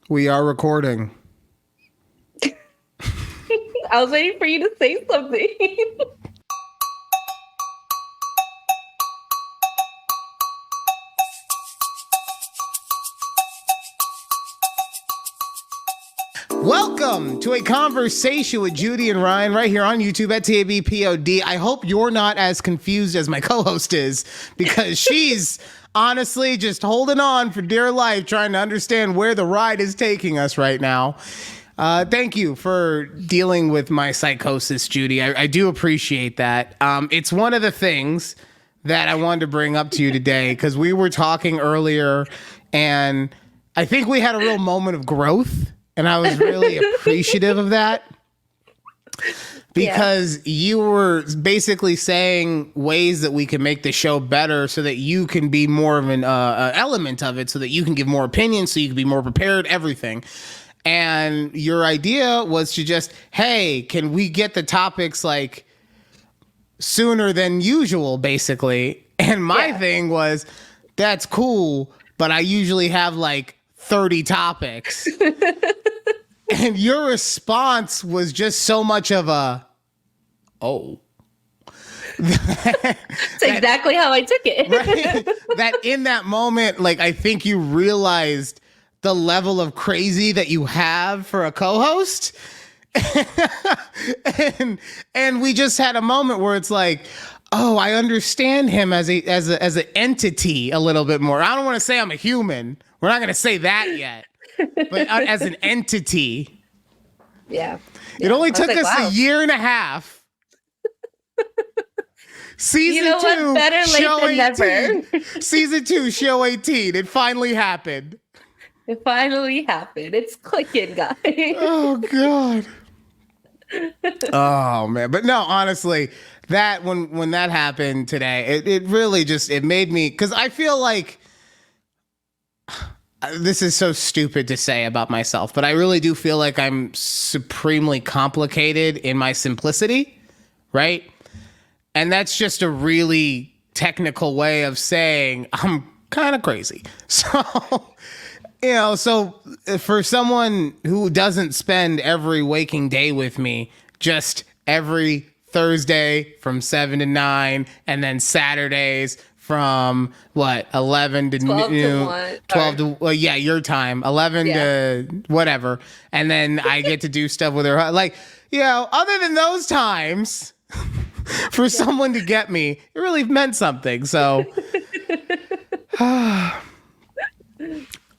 We are recording. I was waiting for you to say something. Welcome to a conversation with Judy and Ryan right here on YouTube at takeabreathpod. I hope you're not as confused as my co-host is, because she's honestly just holding on for dear life, trying to understand where the ride is taking us right now. Thank you for dealing with my psychosis, Judy. I do appreciate that. It's one of the things that I wanted to bring up to you today, because we were talking earlier, and I think we had a real moment of growth. And I was really appreciative of that, because you were basically saying ways that we can make the show better so that you can be more of an element of it, so that you can give more opinions, so you can be more prepared, everything. And your idea was to just, hey, can we get the topics like sooner than usual, basically? And my thing was, that's cool, but I usually have like 30 topics. And your response was just so much of a, oh. That's exactly how I took it. Right? That in that moment, like, I think you realized the level of crazy that you have for a co-host. and we just had a moment where it's like, oh, I understand him as an entity a little bit more. I don't want to say I'm a human. We're not going to say that yet. But as an entity. Yeah. It only took us a year and a half. Season 2, better late show than 18. never. Season 2, show 18. It finally happened. It finally happened. It's clicking, guys. Oh, God. Oh, man. But no, honestly, that when that happened today, it really just, it made me, because I feel like, this is so stupid to say about myself, but I really do feel like I'm supremely complicated in my simplicity, right? And that's just a really technical way of saying I'm kind of crazy. So, so for someone who doesn't spend every waking day with me, just every Thursday from 7 to 9, and then Saturdays from 11 to 12 noon, to 1. 12 to, well, yeah, your time, 11 to whatever. And then I get to do stuff with her. Like, other than those times, for someone to get me, it really meant something. So, oh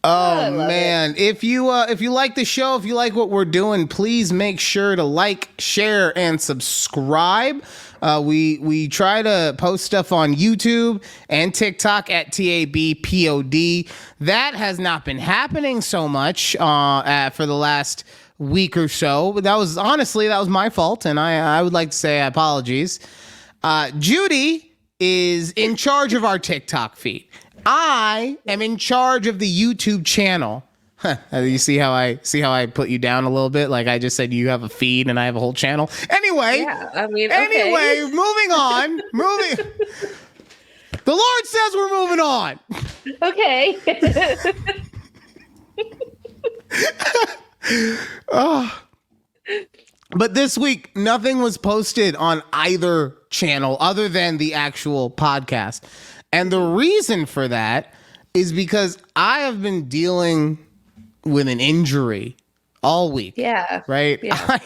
man, if you like the show, if you like what we're doing, please make sure to like, share, and subscribe. We try to post stuff on YouTube and TikTok at takeabreathpod. That has not been happening so much for the last week or so. But that was my fault, and I would like to say apologies. Judy is in charge of our TikTok feed. I am in charge of the YouTube channel. You see how I put you down a little bit? Like I just said, you have a feed and I have a whole channel. Anyway, moving on. The Lord says we're moving on. Okay. But this week, nothing was posted on either channel other than the actual podcast. And the reason for that is because I have been dealing with an injury all week. Yeah. Right? Yeah.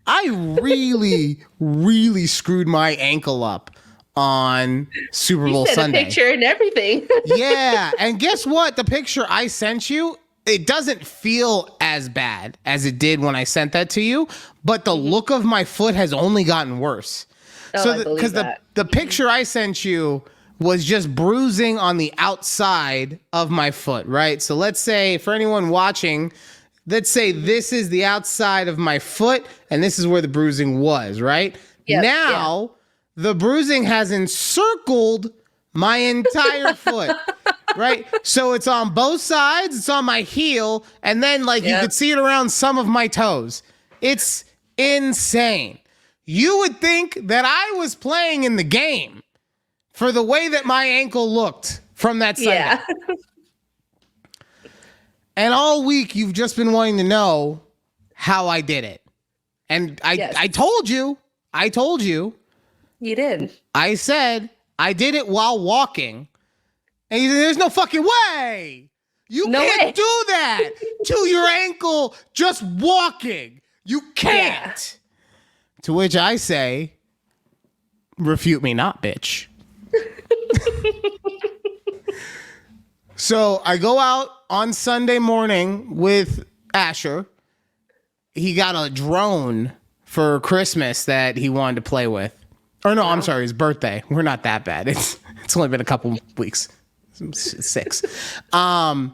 I really, really screwed my ankle up on Super Bowl Sunday. A picture and everything. Yeah. And guess what? The picture I sent you, it doesn't feel as bad as it did when I sent that to you, but the look of my foot has only gotten worse. Because the picture I sent you was just bruising on the outside of my foot, right? So let's say, for anyone watching, let's say this is the outside of my foot and this is where the bruising was, right? Yep, now, the bruising has encircled my entire foot, right? So it's on both sides, it's on my heel, and then you could see it around some of my toes. It's insane. You would think that I was playing in the game for the way that my ankle looked from that Sunday. Yeah. And all week you've just been wanting to know how I did it. And I told you. You did. I said I did it while walking. And you said, there's no fucking way. You can't do that to your ankle just walking. You can't. Yeah. To which I say, refute me not, bitch. So I go out on Sunday morning with Asher. He got a drone for Christmas that he wanted to play with. Or no, I'm sorry, his birthday. We're not that bad. It's only been a couple weeks. 6. So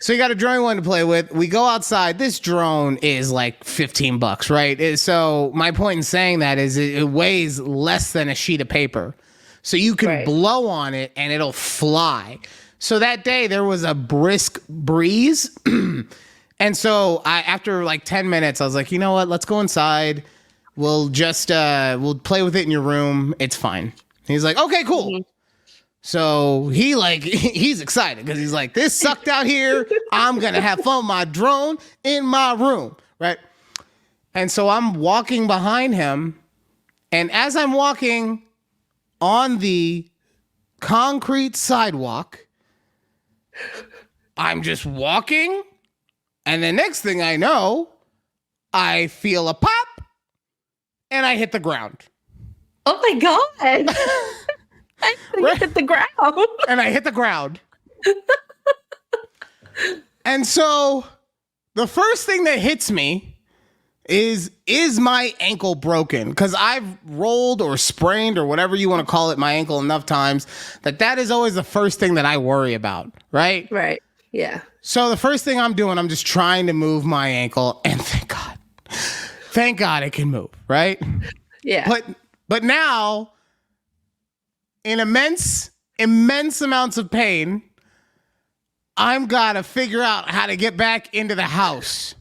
he got a drone he wanted to play with. We go outside. This drone is like $15, right? So my point in saying that is it weighs less than a sheet of paper. So you can blow on it and it'll fly. So that day there was a brisk breeze. And so after like 10 minutes, I was like, you know what? Let's go inside. We'll just, we'll play with it in your room. It's fine. He's like, okay, cool. Mm-hmm. So he's excited because he's like, this sucked out here. I'm going to have fun with my drone in my room. Right. And so I'm walking behind him. And as I'm walking on the concrete sidewalk, I'm just walking. And the next thing I know, I feel a pop and I hit the ground. Oh my God. I hit the ground. And I hit the ground. And so the first thing that hits me is my ankle broken? Because I've rolled or sprained or whatever you want to call it my ankle enough times that is always the first thing that I worry about, right? Right. Yeah. So the first thing I'm doing, I'm just trying to move my ankle, and thank God it can move, right? Yeah. But now, in immense amounts of pain, I'm gotta figure out how to get back into the house.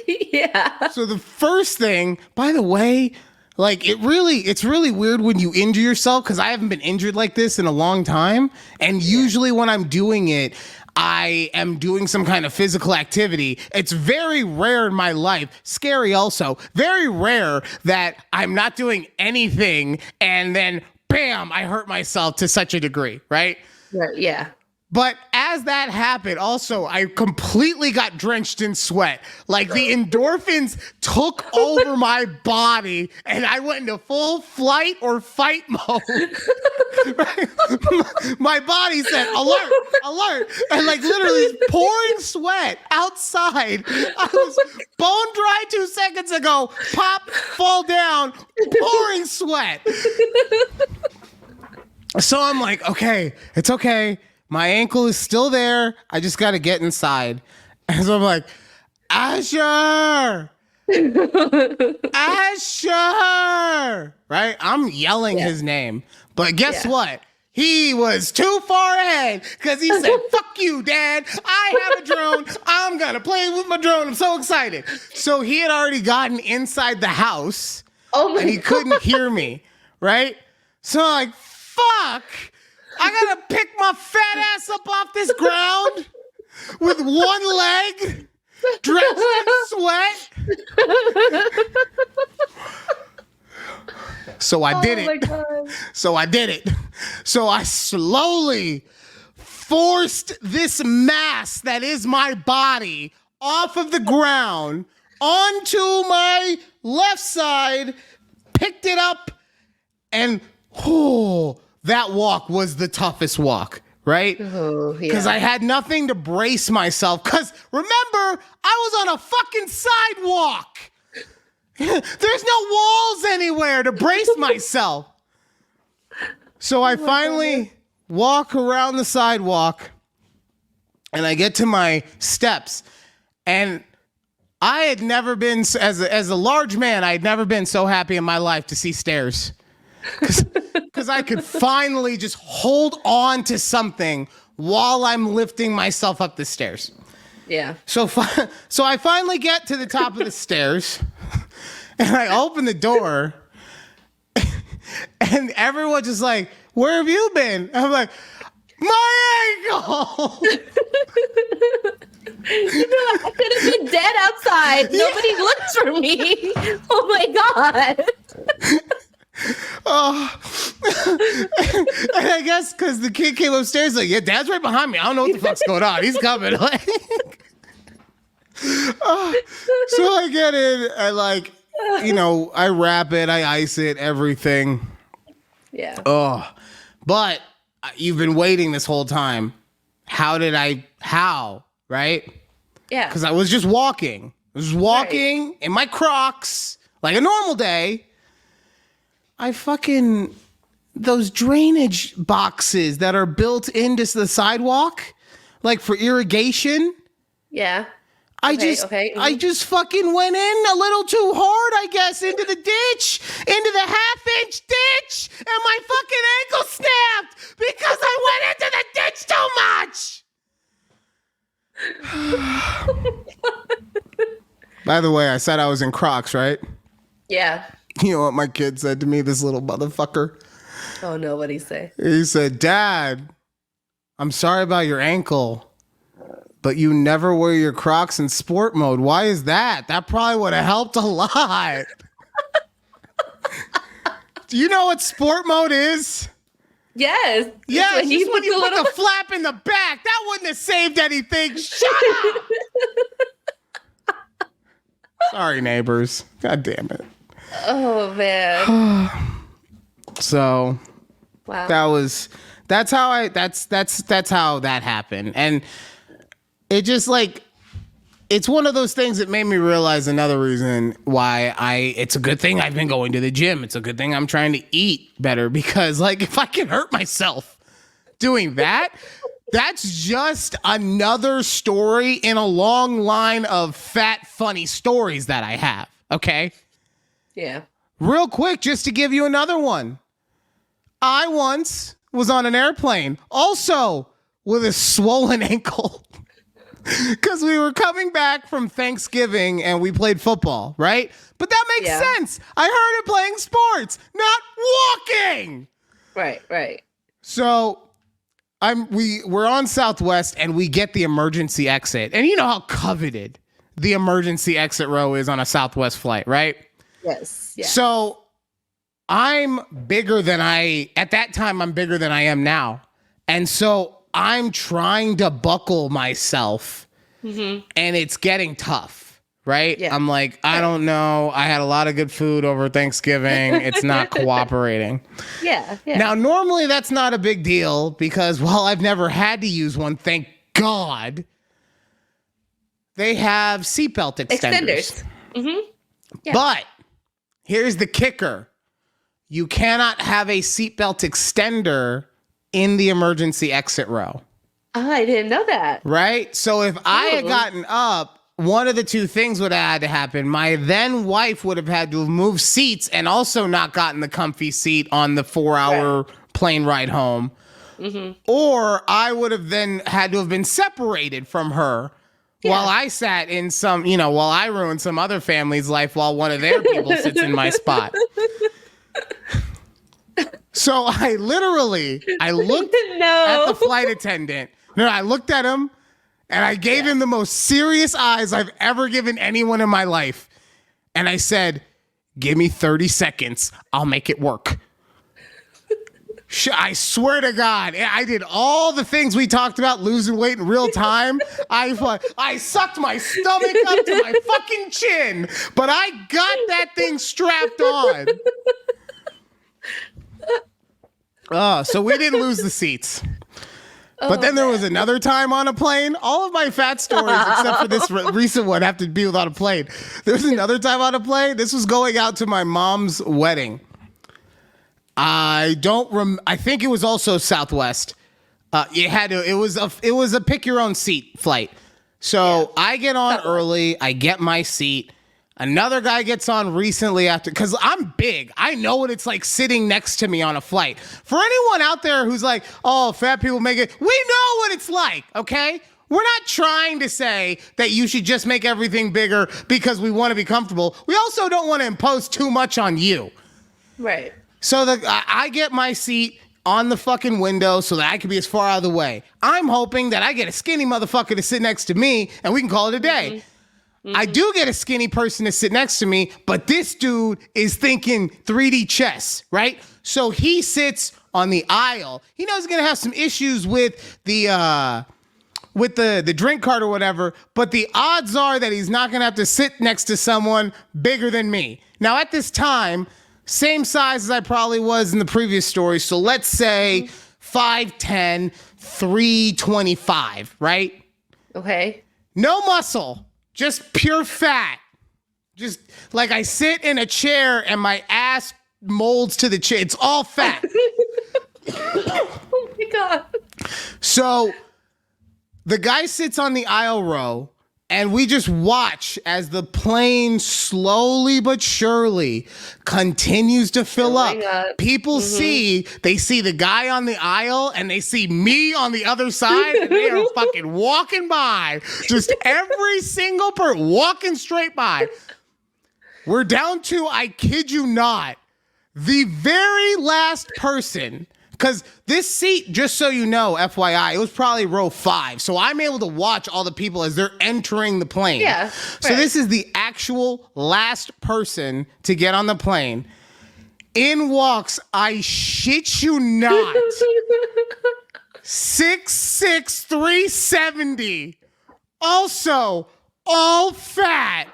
Yeah. So the first thing, by the way, like it's really weird when you injure yourself, because I haven't been injured like this in a long time. And usually when I'm doing it, I am doing some kind of physical activity. It's very rare in my life, scary also, very rare that I'm not doing anything and then bam, I hurt myself to such a degree, right? Right, yeah. But as that happened, also, I completely got drenched in sweat. Like the endorphins took over my body and I went into full flight or fight mode. Right? My body said, alert, alert. And like literally pouring sweat outside. I was bone dry 2 seconds ago, pop, fall down, pouring sweat. So I'm like, okay, it's okay. My ankle is still there. I just got to get inside. And so I'm like, Asher! Asher! Right? I'm yelling his name. But guess what? He was too far ahead because he said, fuck you, Dad. I have a drone. I'm going to play with my drone. I'm so excited. So he had already gotten inside the house. And he couldn't hear me. Right? So I'm like, fuck. I gotta pick my fat ass up off this ground with one leg, drenched in sweat. So I did it. So I slowly forced this mass that is my body off of the ground onto my left side, picked it up, and that walk was the toughest walk, right? Because I had nothing to brace myself. Because remember, I was on a fucking sidewalk. There's no walls anywhere to brace myself. So I finally walk around the sidewalk and I get to my steps. And I had never been, as a large man, I had never been so happy in my life to see stairs. Because I could finally just hold on to something while I'm lifting myself up the stairs. Yeah. So I finally get to the top of the stairs, and I open the door, and everyone's just like, where have you been? And I'm like, my ankle! I could have been dead outside. Nobody looks for me. Oh my God. Oh, and I guess because the kid came upstairs like, yeah, Dad's right behind me. I don't know what the fuck's going on. He's coming. Like, so I get in and like, I wrap it, I ice it, everything. Yeah. Oh, but you've been waiting this whole time. How, right? Yeah. Because I was just walking. In my Crocs like a normal day. Those drainage boxes that are built into the sidewalk, like for irrigation. Yeah. I just fucking went in a little too hard, I guess, into the ditch, into the half-inch ditch, and my fucking ankle snapped because I went into the ditch too much. By the way, I said I was in Crocs, right? Yeah. You know what my kid said to me, this little motherfucker? Oh, no, what'd he say? He said, Dad, I'm sorry about your ankle, but you never wear your Crocs in sport mode. Why is that? That probably would have helped a lot. Do you know what sport mode is? Yes. Yes, when you put the flap in the back. That wouldn't have saved anything. Shut up. Sorry, neighbors. God damn it. Oh, man. So, wow. that's how that happened. And it just like, it's one of those things that made me realize another reason why it's a good thing I've been going to the gym. It's a good thing I'm trying to eat better, because like, if I can hurt myself doing that, that's just another story in a long line of fat, funny stories that I have. Okay. Yeah. Real quick, just to give you another one. I once was on an airplane, also with a swollen ankle. Because we were coming back from Thanksgiving and we played football, right? But that makes sense. I heard it playing sports, not walking. Right. So we're on Southwest and we get the emergency exit. And you know how coveted the emergency exit row is on a Southwest flight, right? Yes. Yeah. So I'm bigger than at that time, I'm bigger than I am now. And so I'm trying to buckle myself, and it's getting tough, right? Yeah. I'm like, I don't know. I had a lot of good food over Thanksgiving. It's not cooperating. Yeah. Now, normally that's not a big deal because, well, I've never had to use one, thank God. They have seatbelt extenders. Yeah. But here's the kicker. You cannot have a seatbelt extender in the emergency exit row. Oh, I didn't know that. Right? So if I had gotten up, one of the two things would have had to happen. My then wife would have had to have moved seats and also not gotten the comfy seat on the 4-hour plane ride home. Or I would have then had to have been separated from her while I sat in while I ruined some other family's life while one of their people sits in my spot. So I looked at the flight attendant. No, I looked at him and I gave him the most serious eyes I've ever given anyone in my life. And I said, give me 30 seconds. I'll make it work. I swear to God, I did all the things we talked about, losing weight in real time. I sucked my stomach up to my fucking chin, but I got that thing strapped on. So we didn't lose the seats. But then there was another time on a plane. All of my fat stories, except for this recent one, have to be on a plane. There was another time on a plane. This was going out to my mom's wedding. I think it was also Southwest. It was a pick your own seat flight. So I get on early. I get my seat. Another guy gets on recently because I'm big. I know what it's like sitting next to me on a flight. For anyone out there who's like, oh, fat people make it, we know what it's like, okay? We're not trying to say that you should just make everything bigger because we want to be comfortable. We also don't want to impose too much on you. Right. So I get my seat. on the fucking window so that I could be as far out of the way. I'm hoping that I get a skinny motherfucker to sit next to me and we can call it a day. I do get a skinny person to sit next to me, but this dude is thinking 3D chess, right? So he sits on the aisle. He knows he's gonna have some issues with the drink cart or whatever, but the odds are that he's not gonna have to sit next to someone bigger than me. Now at this time, same size as I probably was in the previous story. So let's say 5'10", 325, right? Okay. No muscle, just pure fat. Just like I sit in a chair and my ass molds to the chair. It's all fat. Oh my God. So the guy sits on the aisle row and we just watch as the plane slowly but surely continues to fill up. People they see the guy on the aisle and they see me on the other side and they are fucking walking by. Just every single person walking straight by. We're down to, I kid you not, the very last person. Because this seat, just so you know, FYI, it was probably row 5. So I'm able to watch all the people as they're entering the plane. Yeah. Right. So this is the actual last person to get on the plane. In walks, I shit you not, 6'6", 370. Also, all fat.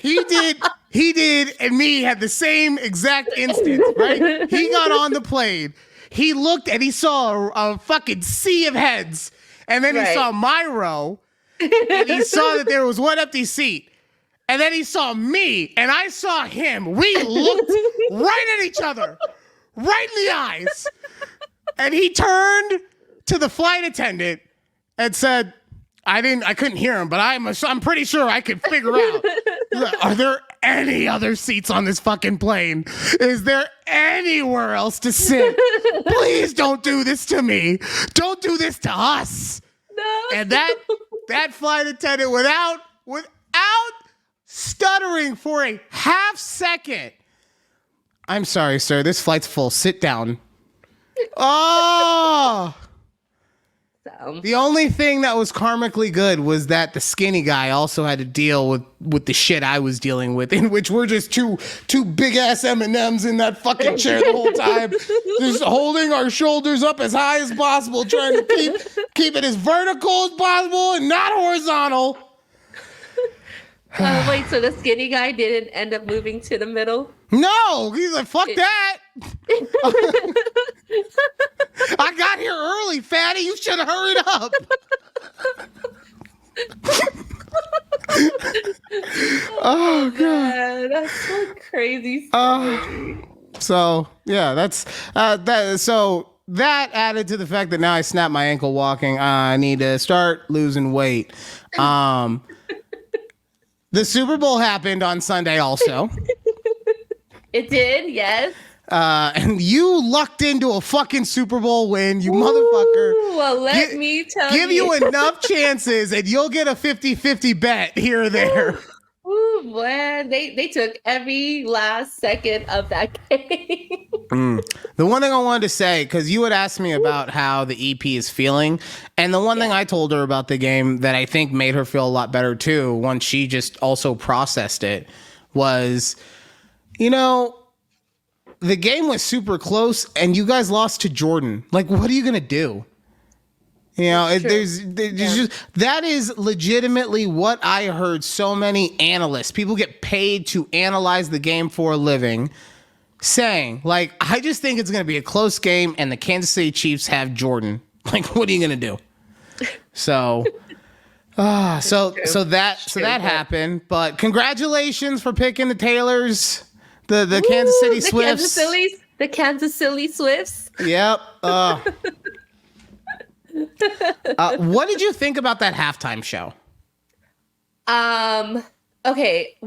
He did, and me had the same exact instant, right? He got on the plane. He looked and he saw a fucking sea of heads. And then he saw my row. And he saw that there was one empty seat. And then he saw me and I saw him. We looked right at each other, right in the eyes. And he turned to the flight attendant and said, I couldn't hear him, but I'm pretty sure I could figure out. Are there any other seats on this fucking plane? Is there anywhere else to sit? Please don't do this to me. Don't do this to us. No. And that flight attendant, without stuttering for a half second, I'm sorry, sir. This flight's full. Sit down. Oh. The only thing that was karmically good was that the skinny guy also had to deal with the shit I was dealing with, in which we're just two big ass M&Ms in that fucking chair the whole time, just holding our shoulders up as high as possible, trying to keep it as vertical as possible and not horizontal. Wait, so the skinny guy didn't end up moving to the middle? No, he's like, fuck that. I got here early, fatty. You should have hurried up. Oh God, that's so crazy story. So yeah, that's that. So that added to the fact that now I snapped my ankle walking. I need to start losing weight. The Super Bowl happened on Sunday also. It did, yes. And you lucked into a fucking Super Bowl win, you motherfucker. Well, let me tell you. Give you enough chances and you'll get a 50-50 bet here or there. Ooh, man, they took every last second of that game. The one thing I wanted to say, because you had asked me about how the EP is feeling, and the one thing I told her about the game that I think made her feel a lot better too, once she just also processed it, was, you know, the game was super close and you guys lost to Jordan. Like, what are you going to do? You know, there's just, that is legitimately what I heard so many analysts, people get paid to analyze the game for a living, saying, like, I just think it's going to be a close game and the Kansas City Chiefs have Jordan. Like, what are you going to do? So, so that happened, but congratulations for picking the Taylors, the Kansas City Swifts. The Kansas City Swifts. Yep. What did you think about that halftime show? Okay.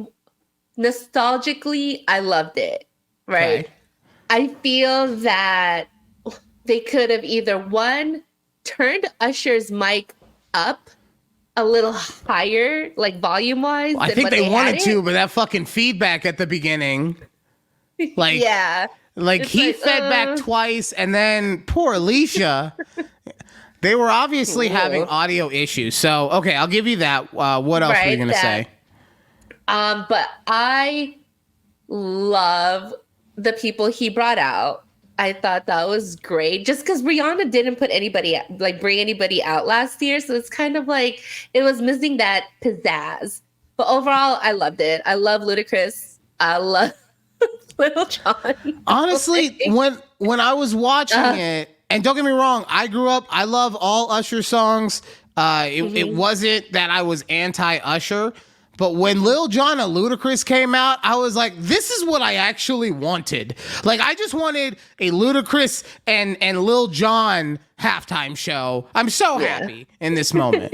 Nostalgically, I loved it. Right. Okay. I feel that they could have either turned Usher's mic up a little higher, like volume wise. I think they wanted to, but that fucking feedback at the beginning. Like, yeah. Like, he fed back twice, and then poor Alicia. They were obviously having audio issues. So, okay, I'll give you that. What else were you going to say? But I love the people he brought out. I thought that was great. Just because Rihanna didn't put anybody, like, bring anybody out last year. So it's kind of like, it was missing that pizzazz. But overall, I loved it. I love Ludacris. I love Little John. Honestly, when I was watching it, and don't get me wrong, I grew up, I love all Usher songs. It wasn't that I was anti-Usher, but when Lil Jon and Ludacris came out, I was like, this is what I actually wanted. Like, I just wanted a Ludacris and Lil Jon halftime show. I'm so happy in this moment.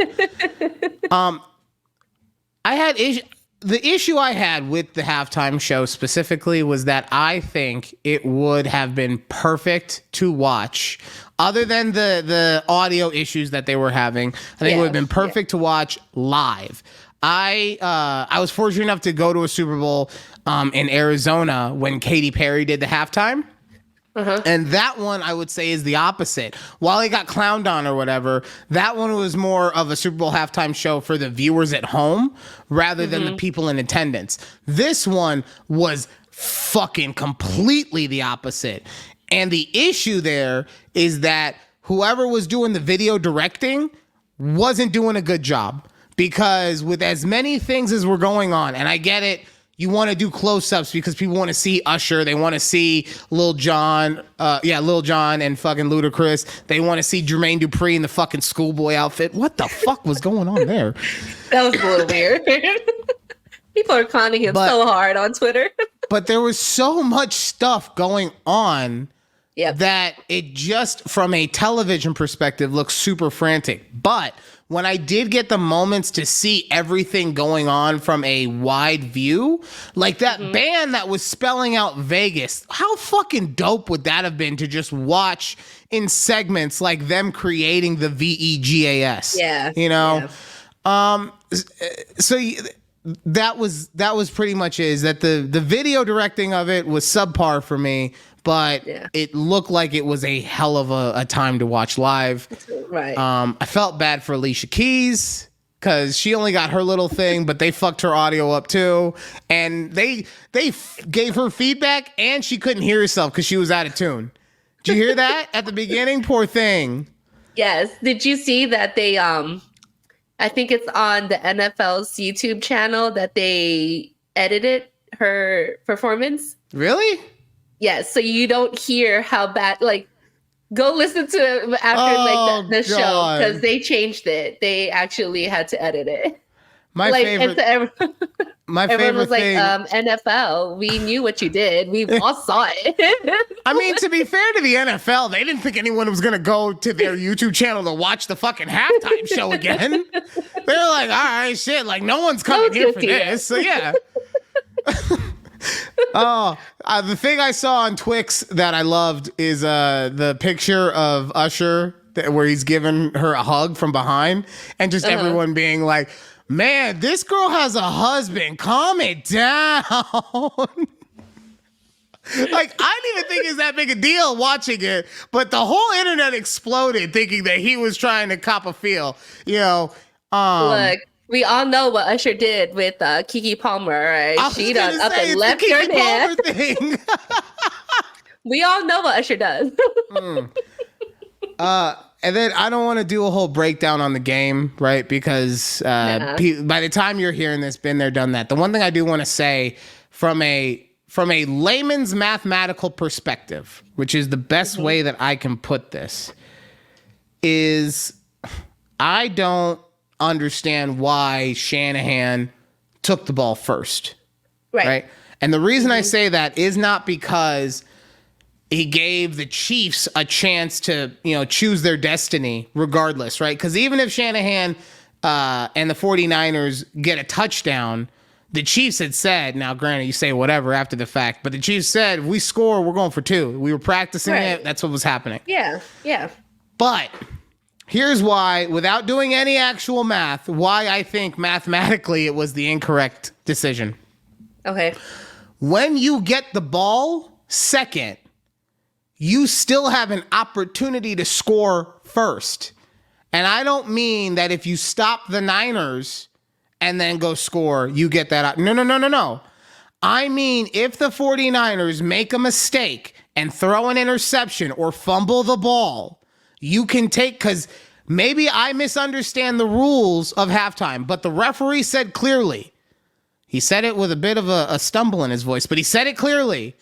The issue I had with the halftime show specifically was that I think it would have been perfect to watch, other than the audio issues that they were having. I think it would have been perfect to watch live. I was fortunate enough to go to a Super Bowl in Arizona when Katy Perry did the halftime. And that one, I would say, is the opposite. While he got clowned on or whatever, that one was more of a Super Bowl halftime show for the viewers at home rather than the people in attendance. This one was fucking completely the opposite. And the issue there is that whoever was doing the video directing wasn't doing a good job. Because with as many things as were going on, and I get it, you want to do close-ups because people want to see Usher. They want to see Lil Jon and fucking Ludacris. They want to see Jermaine Dupri in the fucking schoolboy outfit. What the fuck was going on there? That was a little weird. People are clowning him so hard on Twitter. But there was so much stuff going on that it just, from a television perspective, looks super frantic. But when I did get the moments to see everything going on from a wide view, like that band that was spelling out Vegas, how fucking dope would that have been to just watch in segments, like them creating the VEGAS? Yeah. You know? Yeah. So that was pretty much is that the video directing of it was subpar for me, but it looked like it was a hell of a time to watch live. Right. I felt bad for Alicia Keys because she only got her little thing, but they fucked her audio up too. And they gave her feedback and she couldn't hear herself because she was out of tune. Did you hear that at the beginning? Poor thing. Yes. Did you see that they, I think it's on the NFL's YouTube channel that they edited her performance? Really? Yes, so you don't hear how bad, like, go listen to it after the show, because they changed it. They actually had to edit it. My favorite everyone was thing, like, NFL, we knew what you did. We all saw it. I mean, to be fair to the NFL, they didn't think anyone was going to go to their YouTube channel to watch the fucking halftime show again. They were like, all right, shit, like, no one's coming here for this. So, yeah. The thing I saw on Twix that I loved is the picture of Usher where he's giving her a hug from behind, and just everyone being like, man, this girl has a husband. Calm it down. Like, I didn't even think it's that big a deal watching it, but the whole internet exploded thinking that he was trying to cop a feel. You know, look, we all know what Usher did with Keke Palmer, right? She done up and left your hand. We all know what Usher does. And then I don't want to do a whole breakdown on the game, right? Because by the time you're hearing this, been there, done that. The one thing I do want to say from a layman's mathematical perspective, which is the best way that I can put this, is I don't understand why Shanahan took the ball first. Right? And the reason I say that is not because he gave the Chiefs a chance to, choose their destiny regardless, right? Because even if Shanahan and the 49ers get a touchdown, the Chiefs had said, now granted, you say whatever after the fact, but the Chiefs said, if we score, we're going for 2. We were practicing it. That's what was happening. Yeah. But here's why, without doing any actual math, why I think mathematically it was the incorrect decision. Okay. When you get the ball second, you still have an opportunity to score first. And I don't mean that if you stop the Niners and then go score, you get that. No. I mean, if the 49ers make a mistake and throw an interception or fumble the ball, you can take, because maybe I misunderstand the rules of halftime, but the referee said clearly, he said it with a bit of a stumble in his voice, but he said it clearly.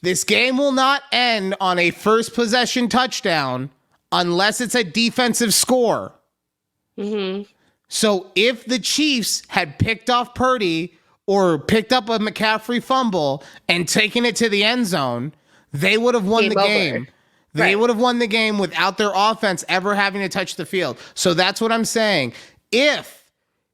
This game will not end on a first possession touchdown unless it's a defensive score. Mm-hmm. So if the Chiefs had picked off Purdy or picked up a McCaffrey fumble and taken it to the end zone, they would have won the game. They would have won the game without their offense ever having to touch the field. So that's what I'm saying. If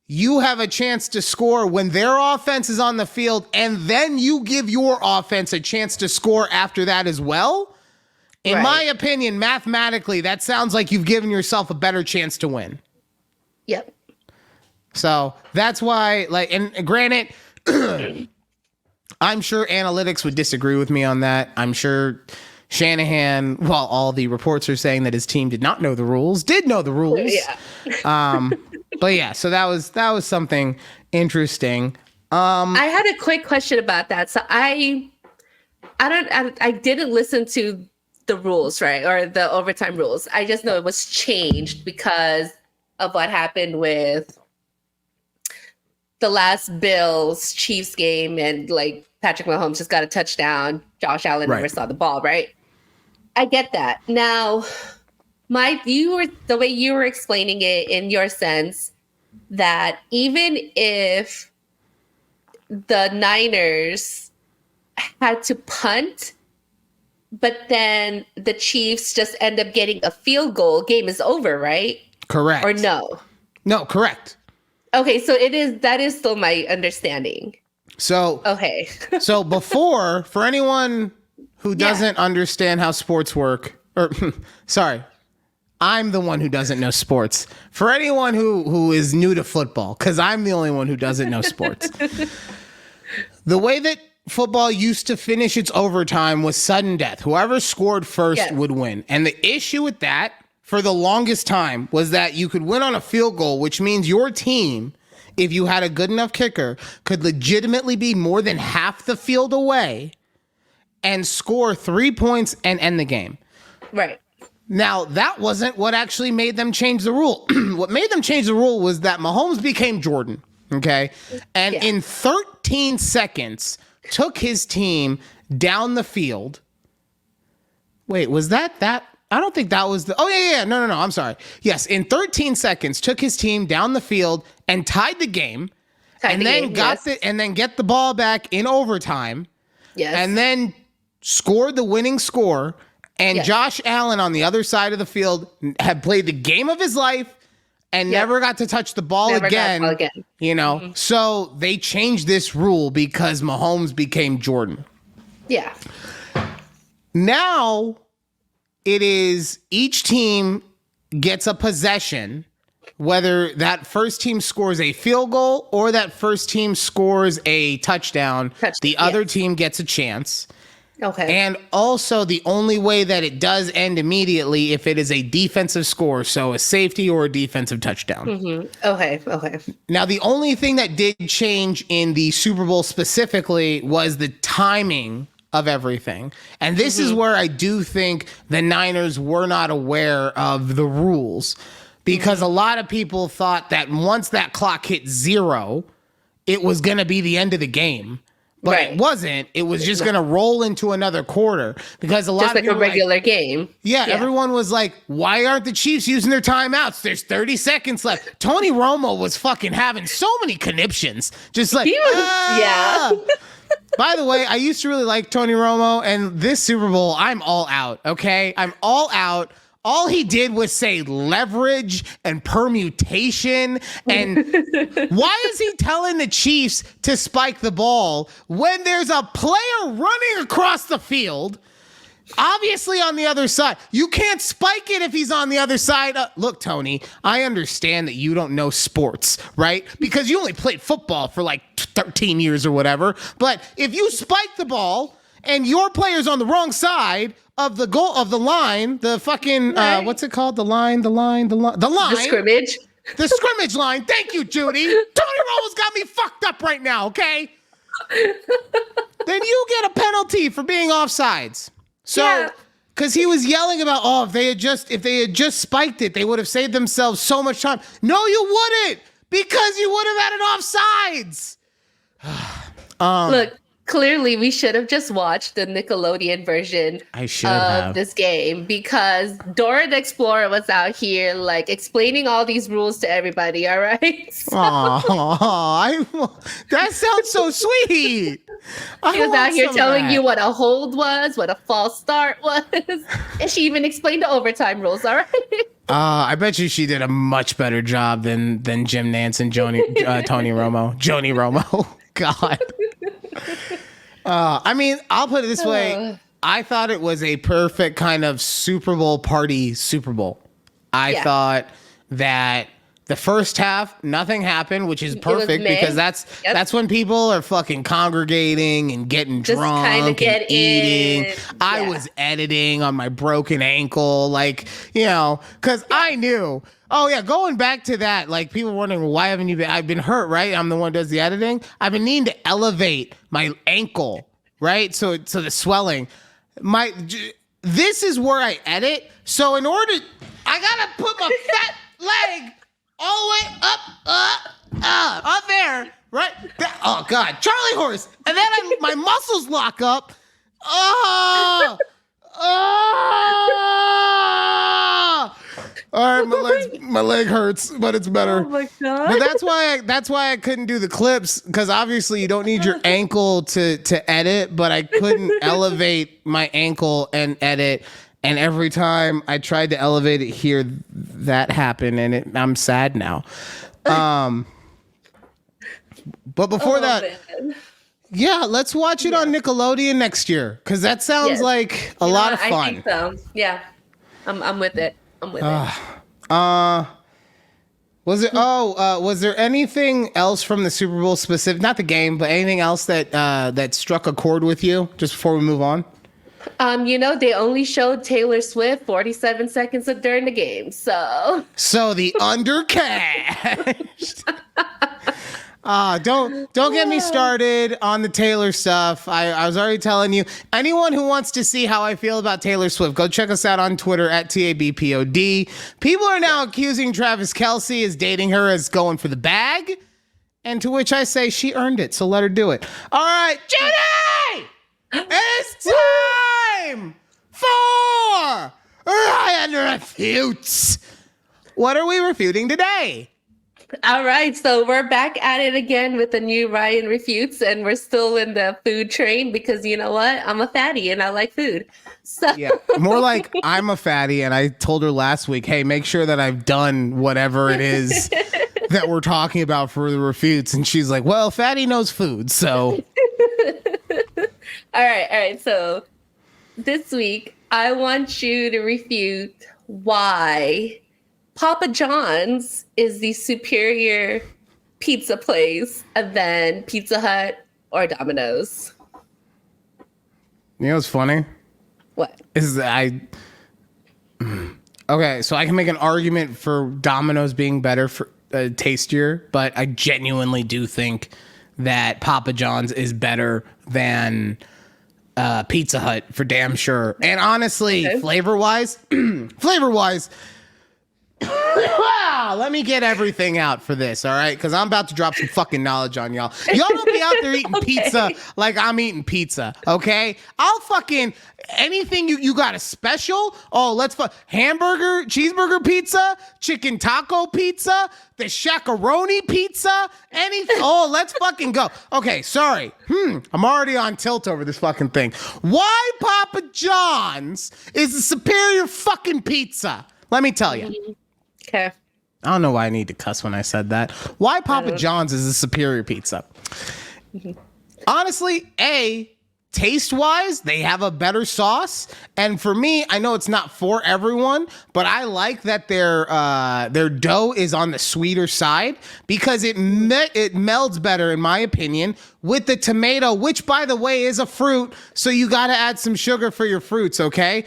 you have a chance to score when their offense is on the field and then you give your offense a chance to score after that as well, in my opinion, mathematically, that sounds like you've given yourself a better chance to win. Yep. So that's why, like, and granted, I'm sure analytics would disagree with me on that. I'm sure Shanahan, while all the reports are saying that his team did not know the rules, did know the rules. Yeah. But yeah, so that was something interesting. I had a quick question about that. So I didn't listen to the rules, right? Or the overtime rules. I just know it was changed because of what happened with the last Bills Chiefs game, and like Patrick Mahomes just got a touchdown. Josh Allen never saw the ball, right? I get that. Now, the way you were explaining it in your sense that even if the Niners had to punt, but then the Chiefs just end up getting a field goal, game is over, right? Correct. Or no? No, correct. Okay, so that is still my understanding. So okay. So before, for anyone who doesn't understand how sports work, or sorry, I'm the one who doesn't know sports. For anyone who is new to football, because I'm the only one who doesn't know sports. The way that football used to finish its overtime was sudden death. Whoever scored first would win. And the issue with that for the longest time was that you could win on a field goal, which means your team, if you had a good enough kicker, could legitimately be more than half the field away and score 3 points and end the game. Right. Now, that wasn't what actually made them change the rule. What made them change the rule was that Mahomes became Jordan, okay? And in 13 seconds, took his team down the field. Wait, was that? I don't think that was the... Oh, yeah. No, I'm sorry. Yes, in 13 seconds, took his team down the field and tied the game. And then get the ball back in overtime. Yes. And then scored the winning score. And Josh Allen on the other side of the field had played the game of his life and never got to touch the ball again. You know, so they changed this rule because Mahomes became Jordan. Yeah. Now it is each team gets a possession, whether that first team scores a field goal or that first team scores a touchdown. The other team gets a chance. Okay. And also the only way that it does end immediately if it is a defensive score, so a safety or a defensive touchdown. Mm-hmm. Okay. Now, the only thing that did change in the Super Bowl specifically was the timing of everything. And this is where I do think the Niners were not aware of the rules, because a lot of people thought that once that clock hit 0, it was going to be the end of the game. But it wasn't. It was just going to roll into another quarter, because a lot just of people a regular game. Yeah, everyone was like, why aren't the Chiefs using their timeouts? There's 30 seconds left. Tony Romo was fucking having so many conniptions. Just like, By the way, I used to really like Tony Romo, and this Super Bowl, I'm all out, okay? I'm all out. All he did was say leverage and permutation. And why is he telling the Chiefs to spike the ball when there's a player running across the field, obviously on the other side? You can't spike it if he's on the other side. Look, Tony, I understand that you don't know sports, right? Because you only played football for like 13 years or whatever. But if you spike the ball and your player's on the wrong side of the goal of the line, the fucking what's it called? The line. The scrimmage. The scrimmage line. Thank you, Judy. Tony Romo's got me fucked up right now, okay? Then you get a penalty for being offsides. So, because he was yelling about, if they had just spiked it, they would have saved themselves so much time. No, you wouldn't, because you would have had it offsides. Look, clearly we should have just watched the Nickelodeon version of this game, because Dora the Explorer was out here like explaining all these rules to everybody. All right. That sounds so sweet. She was out here telling you what a hold was, what a false start was, and she even explained the overtime rules. All right. I bet you she did a much better job than Jim Nance and Tony Romo. God. I mean, I'll put it this way. I thought it was a perfect kind of Super Bowl party Super Bowl. I thought that the first half, nothing happened, which is perfect because that's when people are fucking congregating and getting just drunk and eating. I was editing on my broken ankle, because I knew. Oh yeah, going back to that, like people wondering why haven't you been? I've been hurt, right? I'm the one who does the editing. I've been needing to elevate my ankle, right? So the swelling. This is where I edit. So I gotta put my fat leg all the way up there, right? Oh God, Charlie horse, and then my muscles lock up. All right, my leg hurts, but it's better. Oh my God. But that's why I couldn't do the clips, because obviously you don't need your ankle to edit, but I couldn't elevate my ankle and edit. And every time I tried to elevate it here, that happened, and I'm sad now. But before that, man. Yeah, let's watch it on Nickelodeon next year, because that sounds like a lot of fun. I think so. Yeah, I'm with it. Was there anything else from the Super Bowl specific, not the game, but anything else that struck a chord with you just before we move on? They only showed Taylor Swift 47 seconds during the game, so the undercast. Don't get me started on the Taylor stuff. I was already telling you. Anyone who wants to see how I feel about Taylor Swift, go check us out on Twitter at takeabreathpod. People are now accusing Travis Kelce as dating her as going for the bag, and to which I say she earned it, so let her do it. All right, Judy, it's time for Ryan Refutes. What are we refuting today? All right, so we're back at it again with the new Ryan Refutes, and we're still in the food train because you know what? I'm a fatty and I like food. So yeah, more like I'm a fatty, and I told her last week, hey, make sure that I've done whatever it is that we're talking about for the refutes, and she's like, well, fatty knows food, so. All right. So this week, I want you to refute why Papa John's is the superior pizza place than Pizza Hut or Domino's. You know what's funny? What? Okay, so I can make an argument for Domino's being better, for tastier, but I genuinely do think that Papa John's is better than Pizza Hut for damn sure. And honestly, flavor-wise, wow, let me get everything out for this, all right? Because I'm about to drop some fucking knowledge on y'all. Y'all don't be out there eating pizza like I'm eating pizza, okay? I'll fucking, anything you got a special? Oh, hamburger, cheeseburger pizza, chicken taco pizza, the shakaroni pizza, anything. Oh, let's fucking go. Okay, sorry. I'm already on tilt over this fucking thing. Why Papa John's is the superior fucking pizza? Let me tell you. Okay. I don't know why I need to cuss when I said that. Why Papa John's is a superior pizza? Honestly, taste-wise, they have a better sauce. And for me, I know it's not for everyone, but I like that their dough is on the sweeter side because it melds better, in my opinion, with the tomato, which, by the way, is a fruit. So you got to add some sugar for your fruits, okay?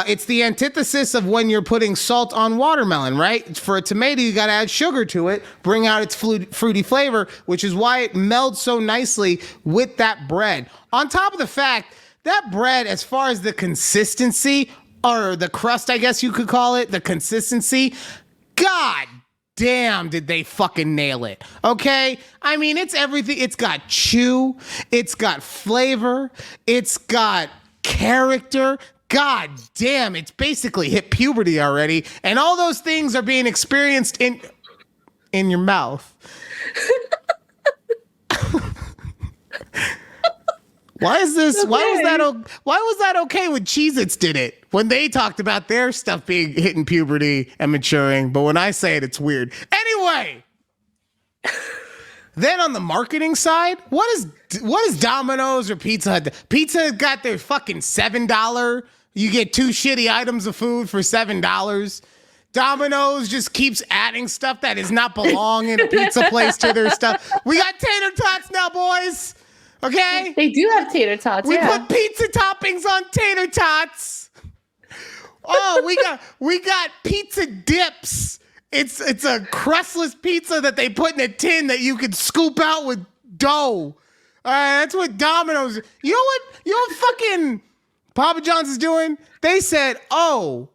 It's the antithesis of when you're putting salt on watermelon, right? For a tomato, you got to add sugar to it, bring out its fruity flavor, which is why it melds so nicely with that bread. On top of the fact, that bread, as far as the consistency, or the crust, I guess you could call it, the consistency, God damn, did they fucking nail it, okay? I mean, it's everything. It's got chew, it's got flavor, it's got character. God damn, it's basically hit puberty already, and all those things are being experienced in your mouth. Why is this? Okay. Why was that okay when Cheez-Its did it? When they talked about their stuff being hitting puberty and maturing, but when I say it, it's weird. Anyway. Then on the marketing side, what is Domino's or Pizza Hut? Pizza got their fucking $7. You get 2 shitty items of food for $7. Domino's just keeps adding stuff that does not belong in a pizza place to their stuff. We got tater tots now, boys. Okay? They do have tater tots. We put pizza toppings on tater tots. Oh, we got pizza dips. It's a crustless pizza that they put in a tin that you can scoop out with dough. That's what Domino's. You know what fucking Papa John's is doing? They said, "Oh,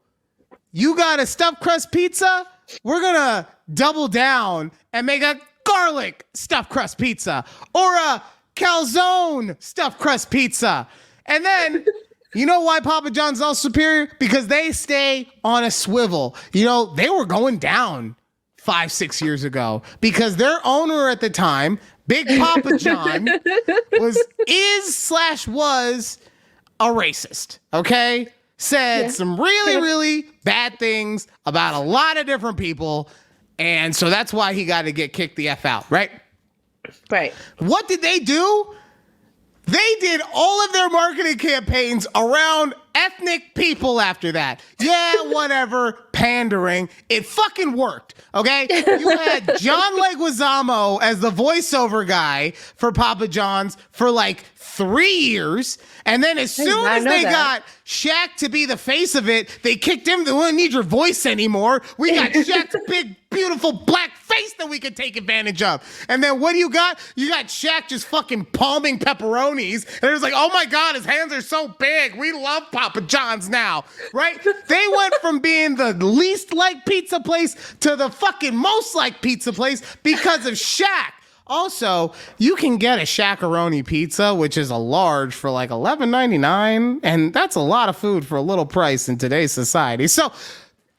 you got a stuffed crust pizza? We're gonna double down and make a garlic stuffed crust pizza or a calzone stuffed crust pizza." And then, you know why Papa John's all superior? Because they stay on a swivel. You know, they were going down 5-6 years ago because their owner at the time, Big Papa John, was a racist, okay? Said some really, really bad things about a lot of different people. And so that's why he got to get kicked the F out, right? Right. What did they do? They did all of their marketing campaigns around ethnic people after that. Yeah, whatever, pandering. It fucking worked, okay? You had John Leguizamo as the voiceover guy for Papa John's for like 3 years. And then as soon as they got Shaq to be the face of it, they kicked him. They don't need your voice anymore. We got Shaq's big, beautiful black face that we could take advantage of. And then what do you got? You got Shaq just fucking palming pepperonis. And it was like, oh my God, his hands are so big. We love Papa John's now, right? They went from being the least liked pizza place to the fucking most liked pizza place because of Shaq. Also, you can get a Shaq-a-roni pizza, which is a large, for like $11.99, and that's a lot of food for a little price in today's society. So,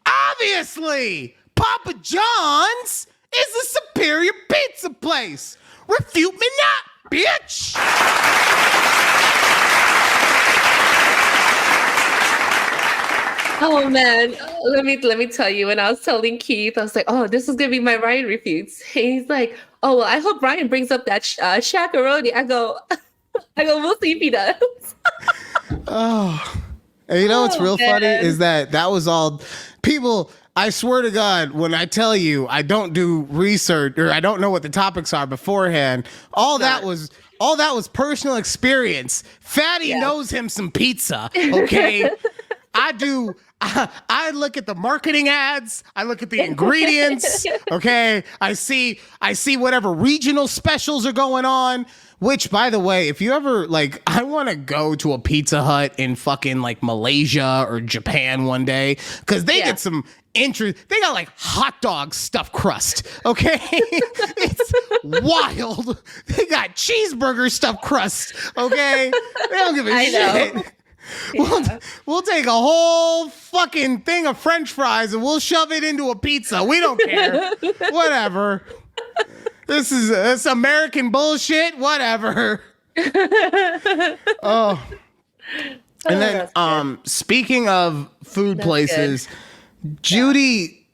obviously, Papa John's is a superior pizza place. Refute me not, bitch! Oh man, let me tell you. When I was telling Keith, I was like, "Oh, this is gonna be my Ryan refutes." He's like, "Oh well, I hope Ryan brings up that Shaq-a-roni." I go, "We'll see if he does." Oh, and you know what's real funny is that was all people. I swear to God, when I tell you I don't do research or I don't know what the topics are beforehand, all that was personal experience. Fatty knows him some pizza, okay? I do. I look at the marketing ads. I look at the ingredients. Okay. I see whatever regional specials are going on. Which, by the way, if you ever I want to go to a Pizza Hut in fucking Malaysia or Japan one day because they get some interest. They got hot dog stuffed crust. Okay. It's wild. They got cheeseburger stuffed crust. Okay. They don't give a shit. Know. We'll take a whole fucking thing of French fries and we'll shove it into a pizza. We don't care. Whatever. This is American bullshit. Whatever. Oh. And then speaking of food places, Judy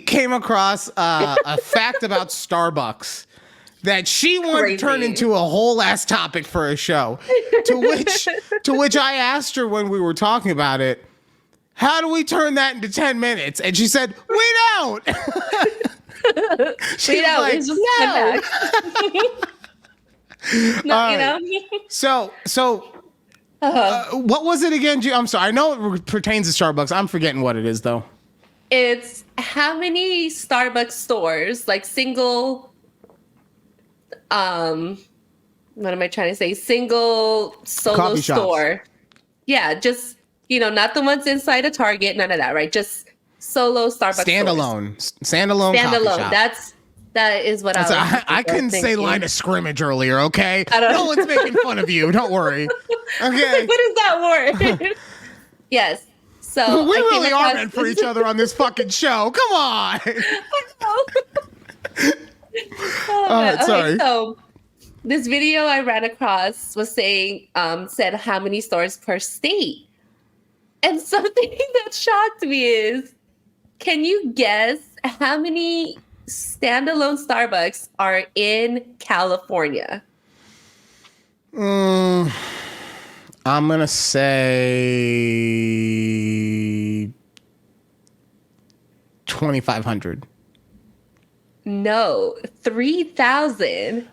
came across a fact about Starbucks. that she wanted to turn into a whole ass topic for a show. To which I asked her when we were talking about it, how do we turn that into 10 minutes? And she said, we don't. She's like, no. So what was it again? I'm sorry. I know it pertains to Starbucks. I'm forgetting what it is though. It's how many Starbucks stores, like single, what am I trying to say? Single solo Coffee store. shops. Yeah, just, not the ones inside a Target, none of that, right? Just solo Starbucks Standalone stores. That is what I couldn't say line of scrimmage earlier, okay? No one's making fun of you. Don't worry. Okay. What is that word? Yes. So we really are meant for each other on this fucking show. Come on. Sorry. So this video I ran across was saying, said how many stores per state. And something that shocked me is, can you guess how many standalone Starbucks are in California? I'm going to say 2,500. No, 3,000.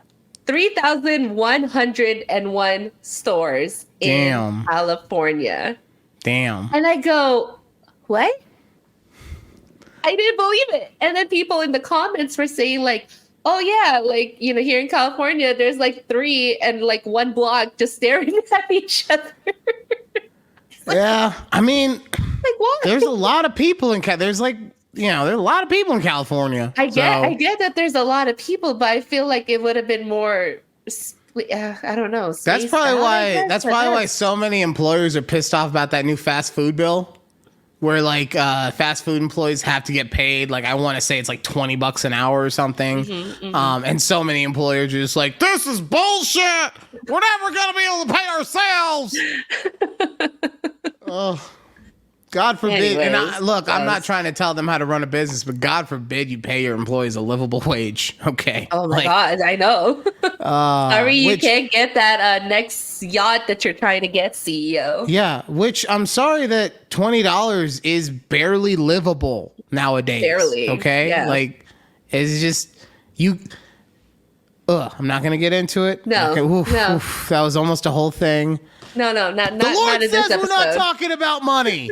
3,101 stores in California. Damn. And I go, what? I didn't believe it. And then people in the comments were saying like, oh yeah, like, here in California, there's like 3 and like 1 block just staring at each other. Yeah. I mean, like what? There's a lot of people in there's a lot of people in California. I get that there's a lot of people, but I feel like it would have been more, I don't know. That's probably why so many employers are pissed off about that new fast food bill. Where like fast food employees have to get paid, like I want to say it's like $20 an hour or something, and so many employers are just like, this is bullshit. We're never gonna be able to pay ourselves. Oh, God forbid. Anyways, I'm not trying to tell them how to run a business, but God forbid you pay your employees a livable wage. Okay. Oh my God, I know. Sorry, you can't get that next yacht that you're trying to get, CEO. Yeah, which I'm sorry that $20 is barely livable nowadays. Barely. Okay? Yeah. Like, it's just, I'm not going to get into it. No, okay, no. That was almost a whole thing. No, not The Lord not in says this episode. we're not talking about money.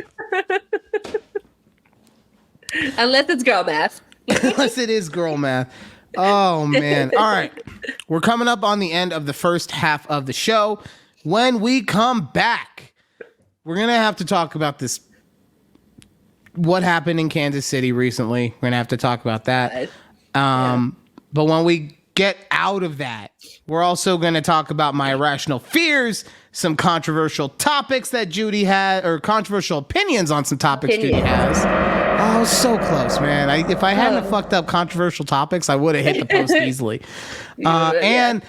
Unless it's girl math. Unless it is girl math. Oh, man. All right. We're coming up on the end of the first half of the show. When we come back, we're going to have to talk about this. What happened in Kansas City recently. We're going to have to talk about that. But when we get out of that, we're also going to talk about my irrational fears, some controversial topics that Judy had, or controversial opinions on some topics Judy has. Oh, so close, man. If I hadn't fucked up controversial topics, I would have hit the post easily. And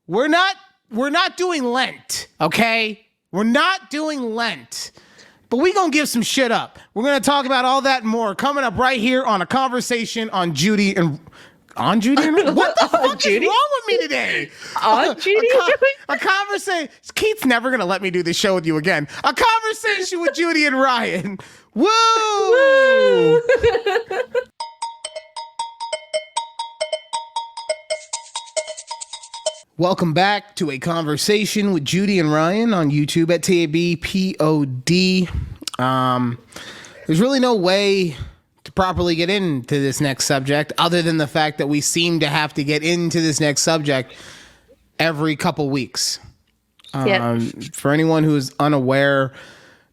we're not doing Lent, okay? We're not doing Lent. But we gonna give some shit up. We're gonna talk about all that and more coming up right here on a conversation on Judy and what the fuck is wrong with me today? On Judy? A conversation. Keith's never gonna let me do this show with you again. A conversation with Judy and Ryan. Woo! Welcome back to a conversation with Judy and Ryan on YouTube at takeabreathpod. There's really no way to properly get into this next subject other than the fact that we seem to have to get into this next subject every couple weeks. For anyone who is unaware,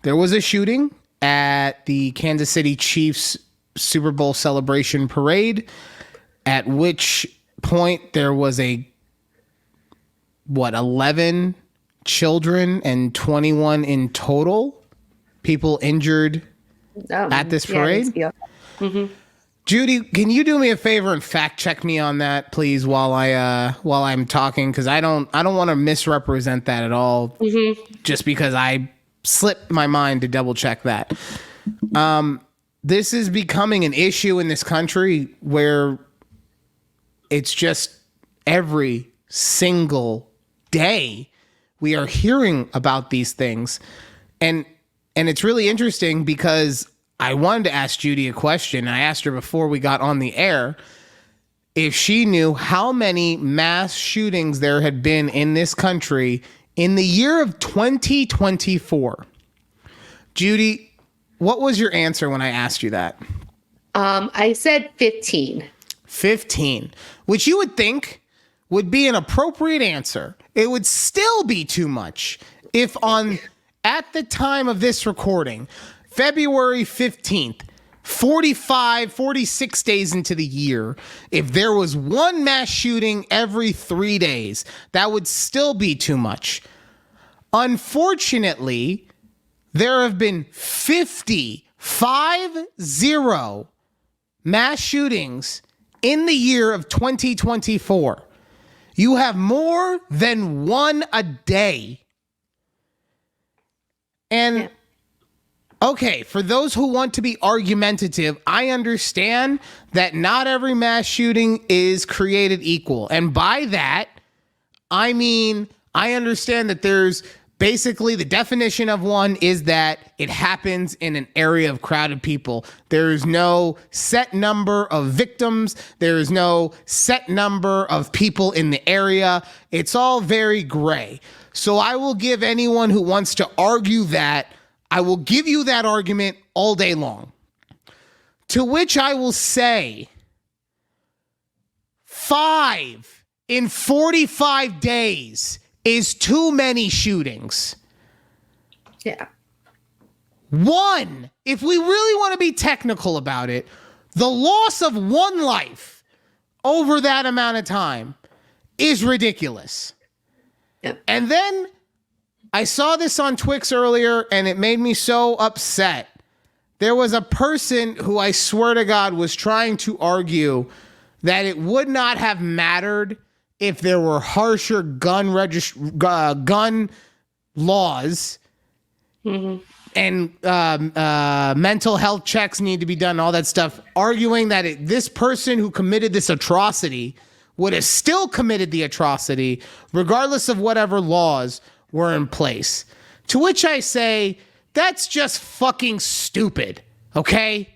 there was a shooting at the Kansas City Chiefs Super Bowl celebration parade, at which point there was 11 children and 21 in total people injured at this parade. Judy, can you do me a favor and fact check me on that, please, while I'm talking? Because I don't want to misrepresent that at all. Just because I slipped my mind to double check that. This is becoming an issue in this country where it's just every single day we are hearing about these things. And it's really interesting because I wanted to ask Judy a question. I asked her before we got on the air if she knew how many mass shootings there had been in this country in the year of 2024. Judy, what was your answer when I asked you that? I said 15. 15, which you would think would be an appropriate answer. It would still be too much if at the time of this recording, February 15th, 46 days into the year, if there was one mass shooting every 3 days, that would still be too much. Unfortunately, there have been 50 mass shootings in the year of 2024. You have more than one a day. And okay, for those who want to be argumentative, I understand that not every mass shooting is created equal. And by that, I mean, I understand that there's basically the definition of one is that it happens in an area of crowded people. There is no set number of victims. There is no set number of people in the area. It's all very gray. So I will give anyone who wants to argue that, I will give you that argument all day long. To which I will say, 5 in 45 days is too many shootings. Yeah. 1, if we really want to be technical about it, the loss of one life over that amount of time is ridiculous. Yep. And then I saw this on Twix earlier and it made me so upset. There was a person who I swear to God was trying to argue that it would not have mattered if there were harsher gun laws and mental health checks need to be done, all that stuff, arguing that this person who committed this atrocity would have still committed the atrocity regardless of whatever laws were in place. To which I say, that's just fucking stupid, okay?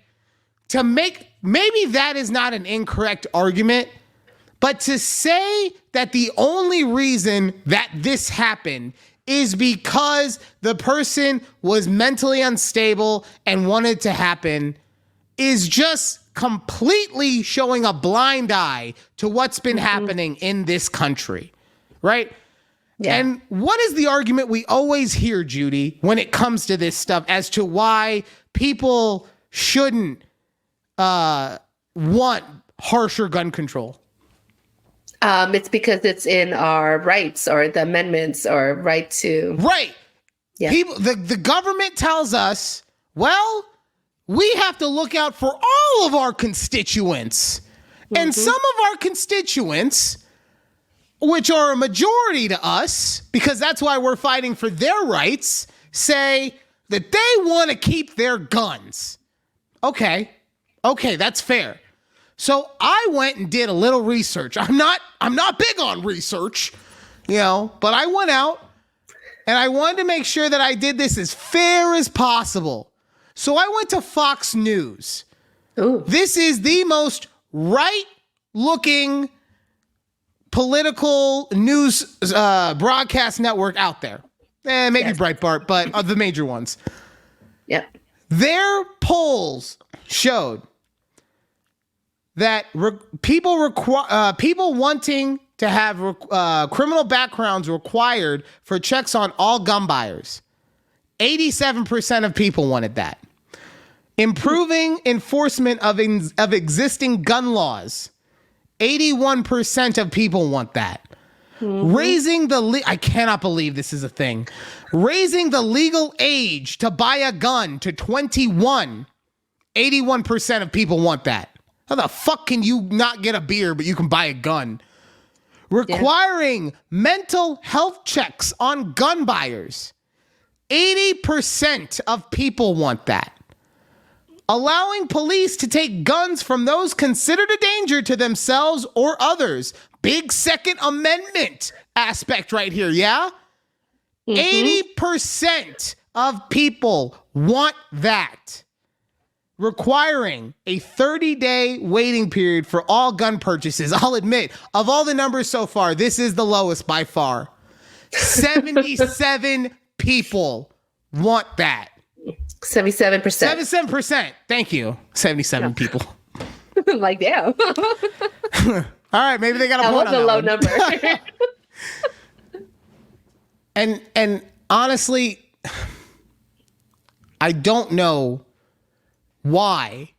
Maybe that is not an incorrect argument, but to say that the only reason that this happened is because the person was mentally unstable and wanted to happen is just completely showing a blind eye to what's been happening in this country, right? Yeah. And what is the argument we always hear, Judy, when it comes to this stuff as to why people shouldn't want harsher gun control? It's because it's in our rights or the amendments or right to. Right. Yeah. The government tells us, well, we have to look out for all of our constituents. And some of our constituents, which are a majority to us, because that's why we're fighting for their rights, say that they want to keep their guns. Okay, that's fair. So I went and did a little research. I'm not big on research, but I went out and I wanted to make sure that I did this as fair as possible. So I went to Fox News. Ooh. This is the most right-looking political news broadcast network out there. Maybe Breitbart, but the major ones. Yep. Their polls showed that people wanting to have criminal backgrounds required for checks on all gun buyers. 87% of people wanted that. Improving enforcement of existing gun laws. 81% of people want that. Raising I cannot believe this is a thing. Raising the legal age to buy a gun to 21. 81% of people want that. How the fuck can you not get a beer, but you can buy a gun? Requiring mental health checks on gun buyers. 80% of people want that. allowing police to take guns from those considered a danger to themselves or others. Big Second Amendment aspect right here, yeah? 80% of people want that. Requiring a 30-day waiting period for all gun purchases. I'll admit, of all the numbers so far, this is the lowest by far. 77 people want that. 77%. 77%. Thank you. 77 people. Like, damn. All right, maybe they got a point on that. That was a low one. number. And honestly, I don't know why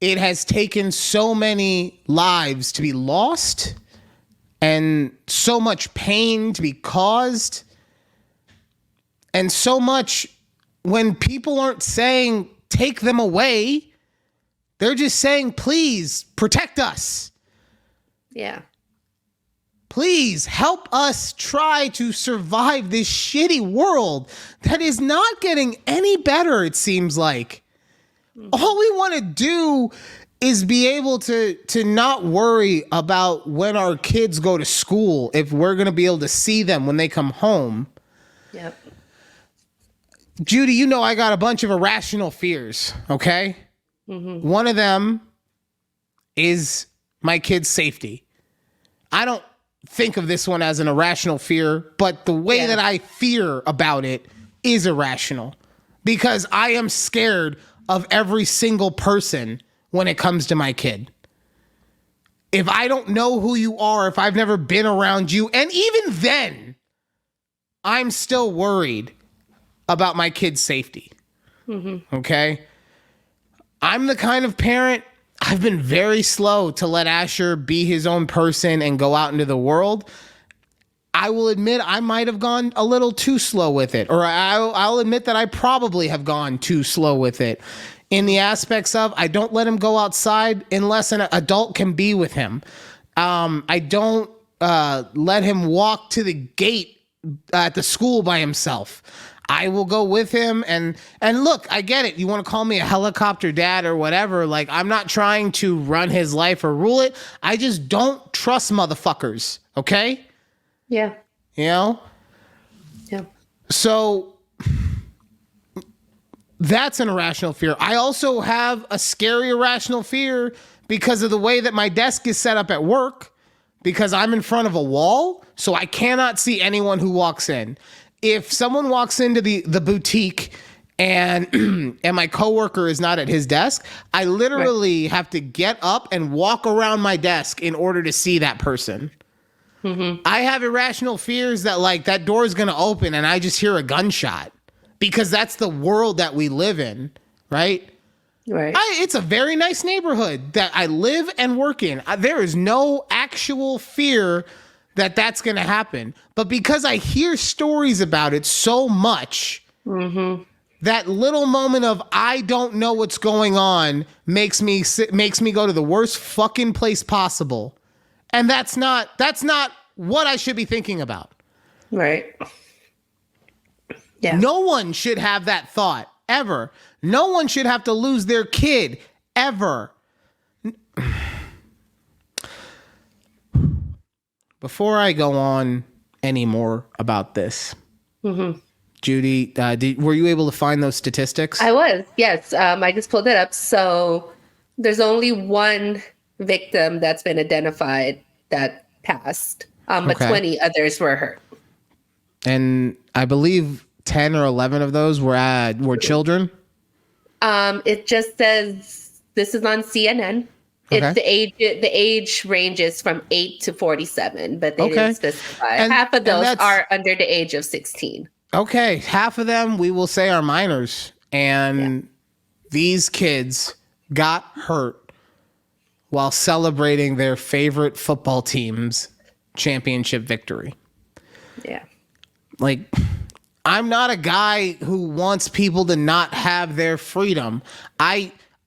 it has taken so many lives to be lost and so much pain to be caused, and so much when people aren't saying take them away, they're just saying, please protect us. Yeah. Please help us try to survive this shitty world that is not getting any better, it seems like. All we want to do is be able to not worry about when our kids go to school, if we're going to be able to see them when they come home. Yep. Judy, you know I got a bunch of irrational fears, okay? One of them is my kids' safety. I don't think of this one as an irrational fear, but the way that I fear about it is irrational because I am scared of every single person when it comes to my kid. If I don't know who you are, if I've never been around you, and even then, I'm still worried about my kid's safety. Okay? I'm the kind of parent, I've been very slow to let Asher be his own person and go out into the world. I will admit I might have gone a little too slow with it, or I'll admit that I probably have gone too slow with it in the aspects of I don't let him go outside unless an adult can be with him. I don't let him walk to the gate at the school by himself. I will go with him and look, I get it. You want to call me a helicopter dad or whatever. Like, I'm not trying to run his life or rule it. I just don't trust motherfuckers. Okay? Yeah. You know? Yeah. So that's an irrational fear. I also have a scary irrational fear because of the way that my desk is set up at work, because I'm in front of a wall, so I cannot see anyone who walks in. If someone walks into the boutique and and my coworker is not at his desk, I literally have to get up and walk around my desk in order to see that person. I have irrational fears that like that door is going to open and I just hear a gunshot because that's the world that we live in, right? Right. It's a very nice neighborhood that I live and work in. There is no actual fear that that's going to happen. But because I hear stories about it so much, that little moment of I don't know what's going on makes me go to the worst fucking place possible. And that's not what I should be thinking about. Right. Yeah. No one should have that thought ever. No one should have to lose their kid ever. Before I go on any more about this, Judy, were you able to find those statistics? I was, yes. I just pulled it up. So there's only one victim that's been identified that passed, but 20 others were hurt. And I believe 10 or 11 of those were children. It just says this is on CNN. It's the age ranges from 8 to 47, but they didn't specify. Half of those are under the age of 16. Okay, half of them we will say are minors, and these kids got hurt while celebrating their favorite football team's championship victory. Yeah. Like, I'm not a guy who wants people to not have their freedom.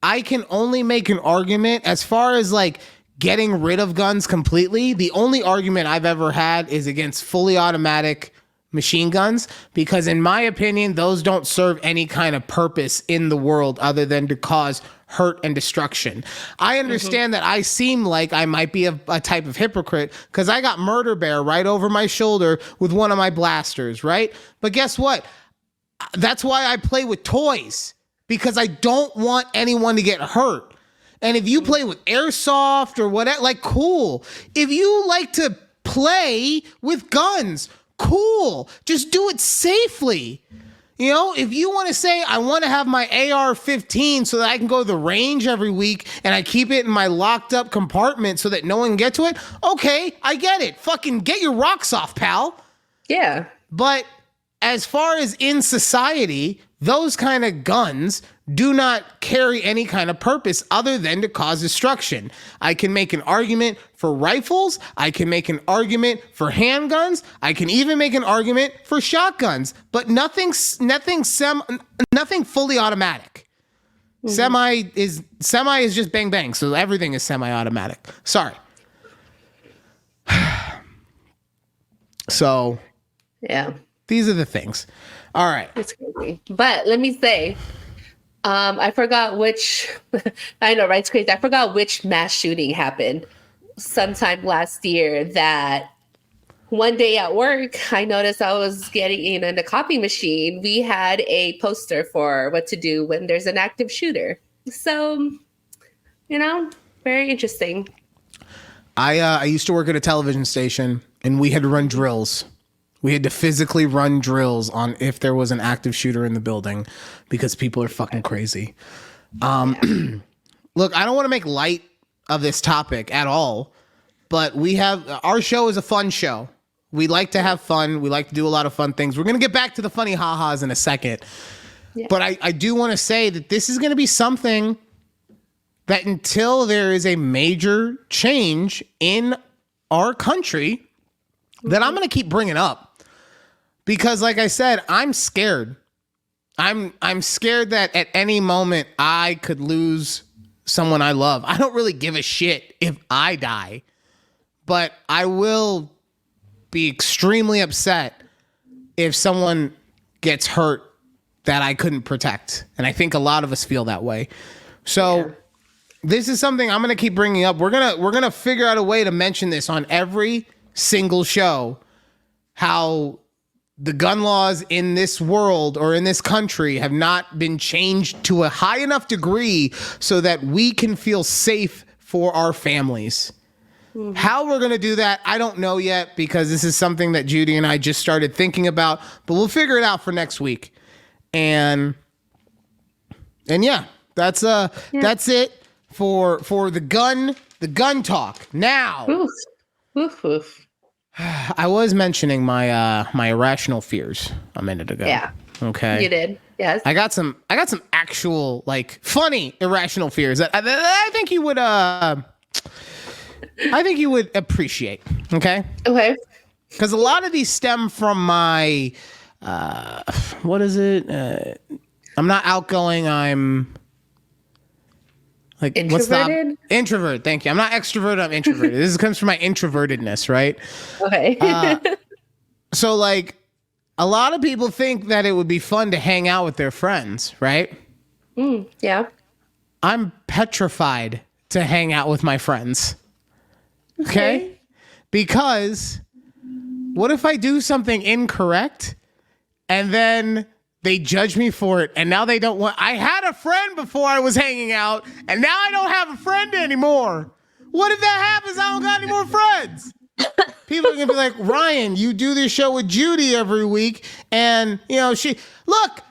I can only make an argument as far as like getting rid of guns completely. The only argument I've ever had is against fully automatic machine guns, because in my opinion, those don't serve any kind of purpose in the world other than to cause hurt and destruction. I understand that I seem like I might be a type of hypocrite because I got Murder Bear right over my shoulder with one of my blasters, right? But guess what? That's why I play with toys, because I don't want anyone to get hurt. And if you play with airsoft or whatever, like, cool. If you like to play with guns, cool. Just do it safely. You know, if you want to say, I want to have my AR-15 so that I can go to the range every week and I keep it in my locked up compartment so that no one can get to it, okay, I get it. Fucking get your rocks off, pal. Yeah. But as far as in society, those kind of guns do not carry any kind of purpose other than to cause destruction. I can make an argument for rifles. I can make an argument for handguns. I can even make an argument for shotguns, but nothing fully automatic. Semi is just bang bang. So everything is semi-automatic. Sorry. So yeah, these are the things. All right. It's crazy. But let me say, I forgot which, I know, right? It's crazy. I forgot which mass shooting happened sometime last year that one day at work, I noticed I was getting in the copy machine. We had a poster for what to do when there's an active shooter. So, you know, very interesting. I used to work at a television station and we had to run drills. We had to physically run drills on if there was an active shooter in the building because people are fucking crazy. Look, I don't want to make light of this topic at all, but our show is a fun show. We like to have fun. We like to do a lot of fun things. We're going to get back to the funny ha-has in a second. Yeah. But I do want to say that this is going to be something that until there is a major change in our country, that I'm going to keep bringing up. Because like I said, I'm scared. I'm scared that at any moment I could lose someone I love. I don't really give a shit if I die, but I will be extremely upset if someone gets hurt that I couldn't protect. And I think a lot of us feel that way. So this is something I'm going to keep bringing up. We're going to figure out a way to mention this on every single show, how the gun laws in this world or in this country have not been changed to a high enough degree so that we can feel safe for our families. Mm-hmm. How we're going to do that, I don't know yet, because this is something that Judy and I just started thinking about, but we'll figure it out for next week. And yeah, that's it for the gun talk. Now, oof. I was mentioning my my irrational fears a minute ago. Yeah. Okay. You did. Yes. I got some actual like funny irrational fears that I think you would appreciate. Okay. Okay. Because a lot of these stem from my what is it? I'm not outgoing. I'm like, introverted? what's the introvert? Thank you. I'm not extroverted. I'm introverted. This comes from my introvertedness, right? Okay. So like a lot of people think that it would be fun to hang out with their friends, right? Yeah. I'm petrified to hang out with my friends. Okay? Because what if I do something incorrect and then they judge me for it, and now they don't want... I had a friend before I was hanging out, and now I don't have a friend anymore. What if that happens? I don't got any more friends. People are going to be like, Ryan, you do this show with Judy every week, and, you know, Look,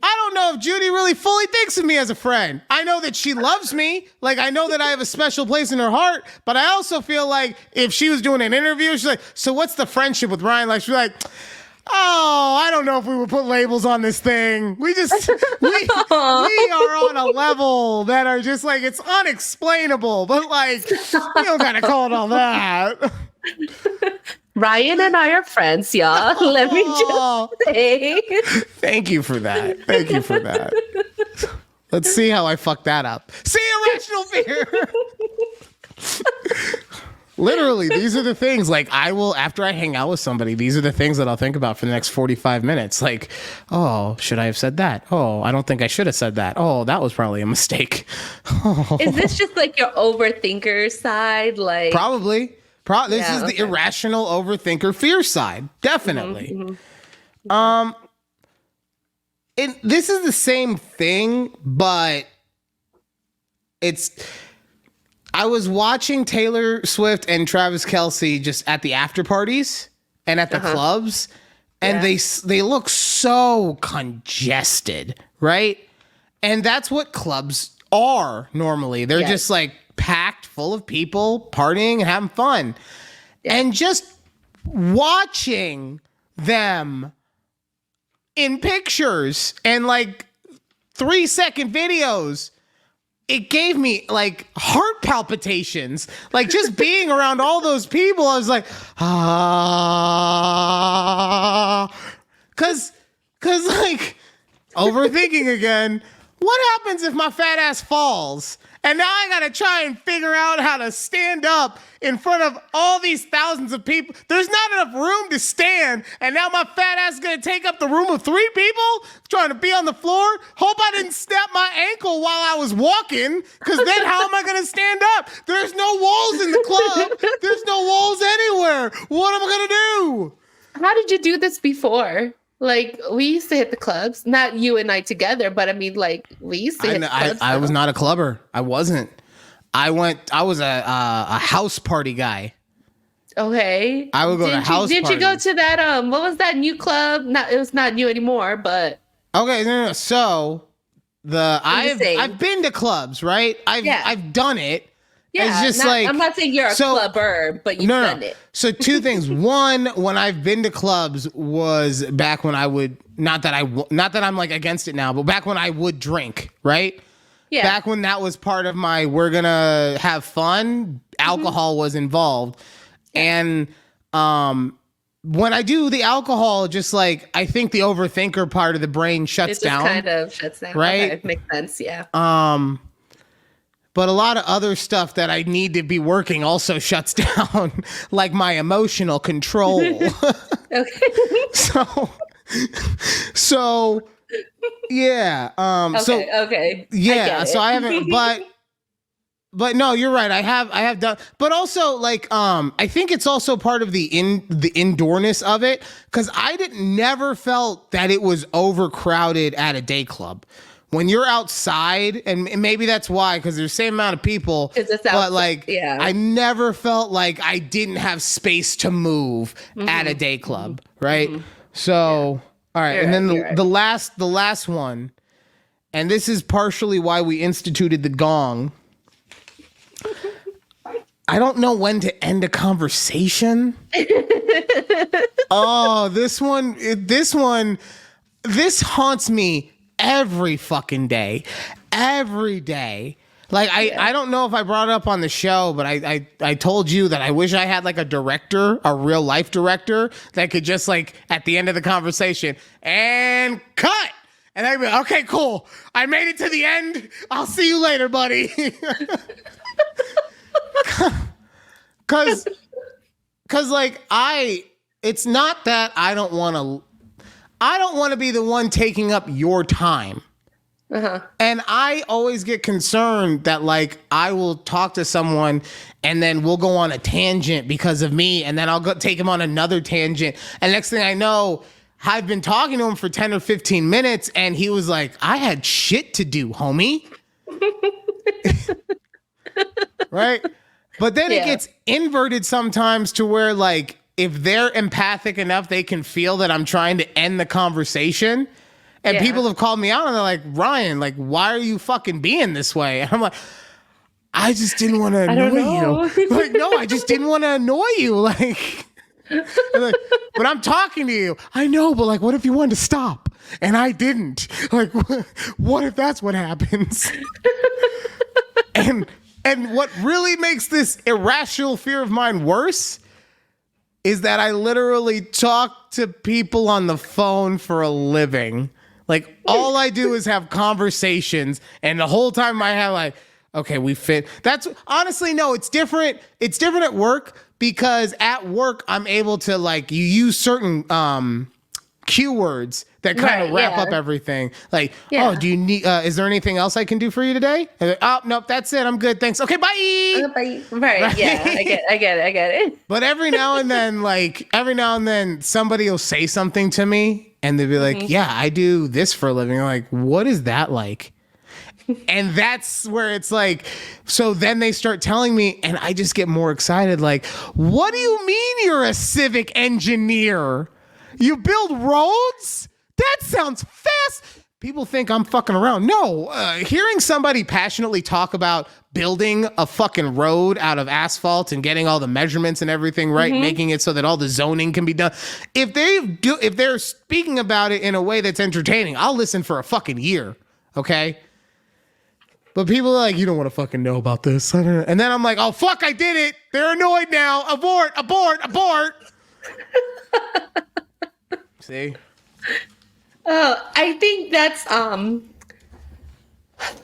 I don't know if Judy really fully thinks of me as a friend. I know that she loves me. Like, I know that I have a special place in her heart, but I also feel like if she was doing an interview, she's like, so what's the friendship with Ryan? Like, she's like... Oh, I don't know if we would put labels on this thing. We are on a level that are just like, it's unexplainable, but like, you don't gotta call it all that. Ryan and I are friends, y'all. Let me just say. Thank you for that. Thank you for that. Let's see how I fuck that up. See, irrational fear. Literally, these are the things, like, I will, after I hang out with somebody, these are the things that I'll think about for the next 45 minutes. Like, oh, should I have said that? Oh, I don't think I should have said that. Oh, that was probably a mistake. Is this just like your overthinker side? Like, Probably. This is the irrational overthinker fear side. Definitely. This is the same thing, but I was watching Taylor Swift and Travis Kelce just at the after parties and at the clubs, and they look so congested, right? And that's what clubs are normally. They're just like packed full of people partying and having fun. And just watching them in pictures and like 3-second videos, it gave me like heart palpitations. Like just being around all those people, I was like, cause like overthinking again. What happens if my fat ass falls? And now I gotta try and figure out how to stand up in front of all these thousands of people. There's not enough room to stand, and now my fat ass is gonna take up the room of 3 people trying to be on the floor. Hope I didn't snap my ankle while I was walking, because then how am I gonna stand up? There's no walls in the club. There's no walls anywhere. What am I gonna do? How did you do this before? Like, we used to hit the clubs, not you and I together, but I mean, like, we used to hit the clubs. I was not a clubber. I wasn't. I was a house party guy. Okay. I would go to house parties. Did you go to that, what was that new club? It was not new anymore, but. Okay, no. So, I've been to clubs, right? I've done it. Yeah, it's just I'm not saying you're a clubber, but you've done it. So 2 things. One, when I've been to clubs was back when I would, not that I'm like against it now, but back when I would drink, right? Yeah. Back when that was part of my, we're gonna have fun, alcohol was involved. And when I do the alcohol, just like, I think the overthinker part of the brain shuts down. It just kind of shuts down. Right? Okay, makes sense, yeah. But a lot of other stuff that I need to be working also shuts down, like my emotional control. So yeah. Okay. Yeah. So I haven't, but no, you're right. I have done, but also like, I think it's also part of the indoorness of it. Cause never felt that it was overcrowded at a day club. When you're outside, and maybe that's why, because there's the same amount of people, but like, I never felt like I didn't have space to move at a day club, right? So, all right, and then the last one, and this is partially why we instituted the gong. I don't know when to end a conversation. Oh, this haunts me every fucking day, every day. Like, I don't know if I brought it up on the show, but I told you that I wish I had like a director, a real life director that could just like at the end of the conversation and cut. And I'd be like, okay, cool. I made it to the end. I'll see you later, buddy. Cause like it's not that I don't want to be the one taking up your time. And I always get concerned that like I will talk to someone and then we'll go on a tangent because of me, and then I'll go take him on another tangent. And next thing I know, I've been talking to him for 10 or 15 minutes and he was like, I had shit to do, homie. Right? But then it gets inverted sometimes to where like if they're empathic enough, they can feel that I'm trying to end the conversation. And people have called me out and they're like, Ryan, like, why are you fucking being this way? And I'm like, I just didn't want to annoy you. Like, no, I just didn't want to annoy you. Like, but I'm talking to you. I know, but like, what if you wanted to stop? And I didn't. Like, what if that's what happens? And what really makes this irrational fear of mine worse is that I literally talk to people on the phone for a living. Like, all I do is have conversations, and the whole time I have like, Okay, we fit. That's honestly, no, it's different. It's different at work because at work, I'm able to like, you use certain keywords that kind of wrap up everything. Like, oh, do you need, is there anything else I can do for you today? Like, oh, nope, that's it. I'm good. Thanks. Okay, bye. Bye. Right. Yeah, I get it. But every now and then, somebody will say something to me and they'll be like, yeah, I do this for a living. I'm like, what is that like? And that's where it's like, so then they start telling me and I just get more excited. Like, what do you mean you're a civic engineer? You build roads? That sounds fast. People think I'm fucking around. No, hearing somebody passionately talk about building a fucking road out of asphalt and getting all the measurements and everything right, making it so that all the zoning can be done. If they're speaking about it in a way that's entertaining, I'll listen for a fucking year. Okay. But people are like, you don't want to fucking know about this. And then I'm like, oh, fuck, I did it. They're annoyed now. Abort. See? Oh, I think that's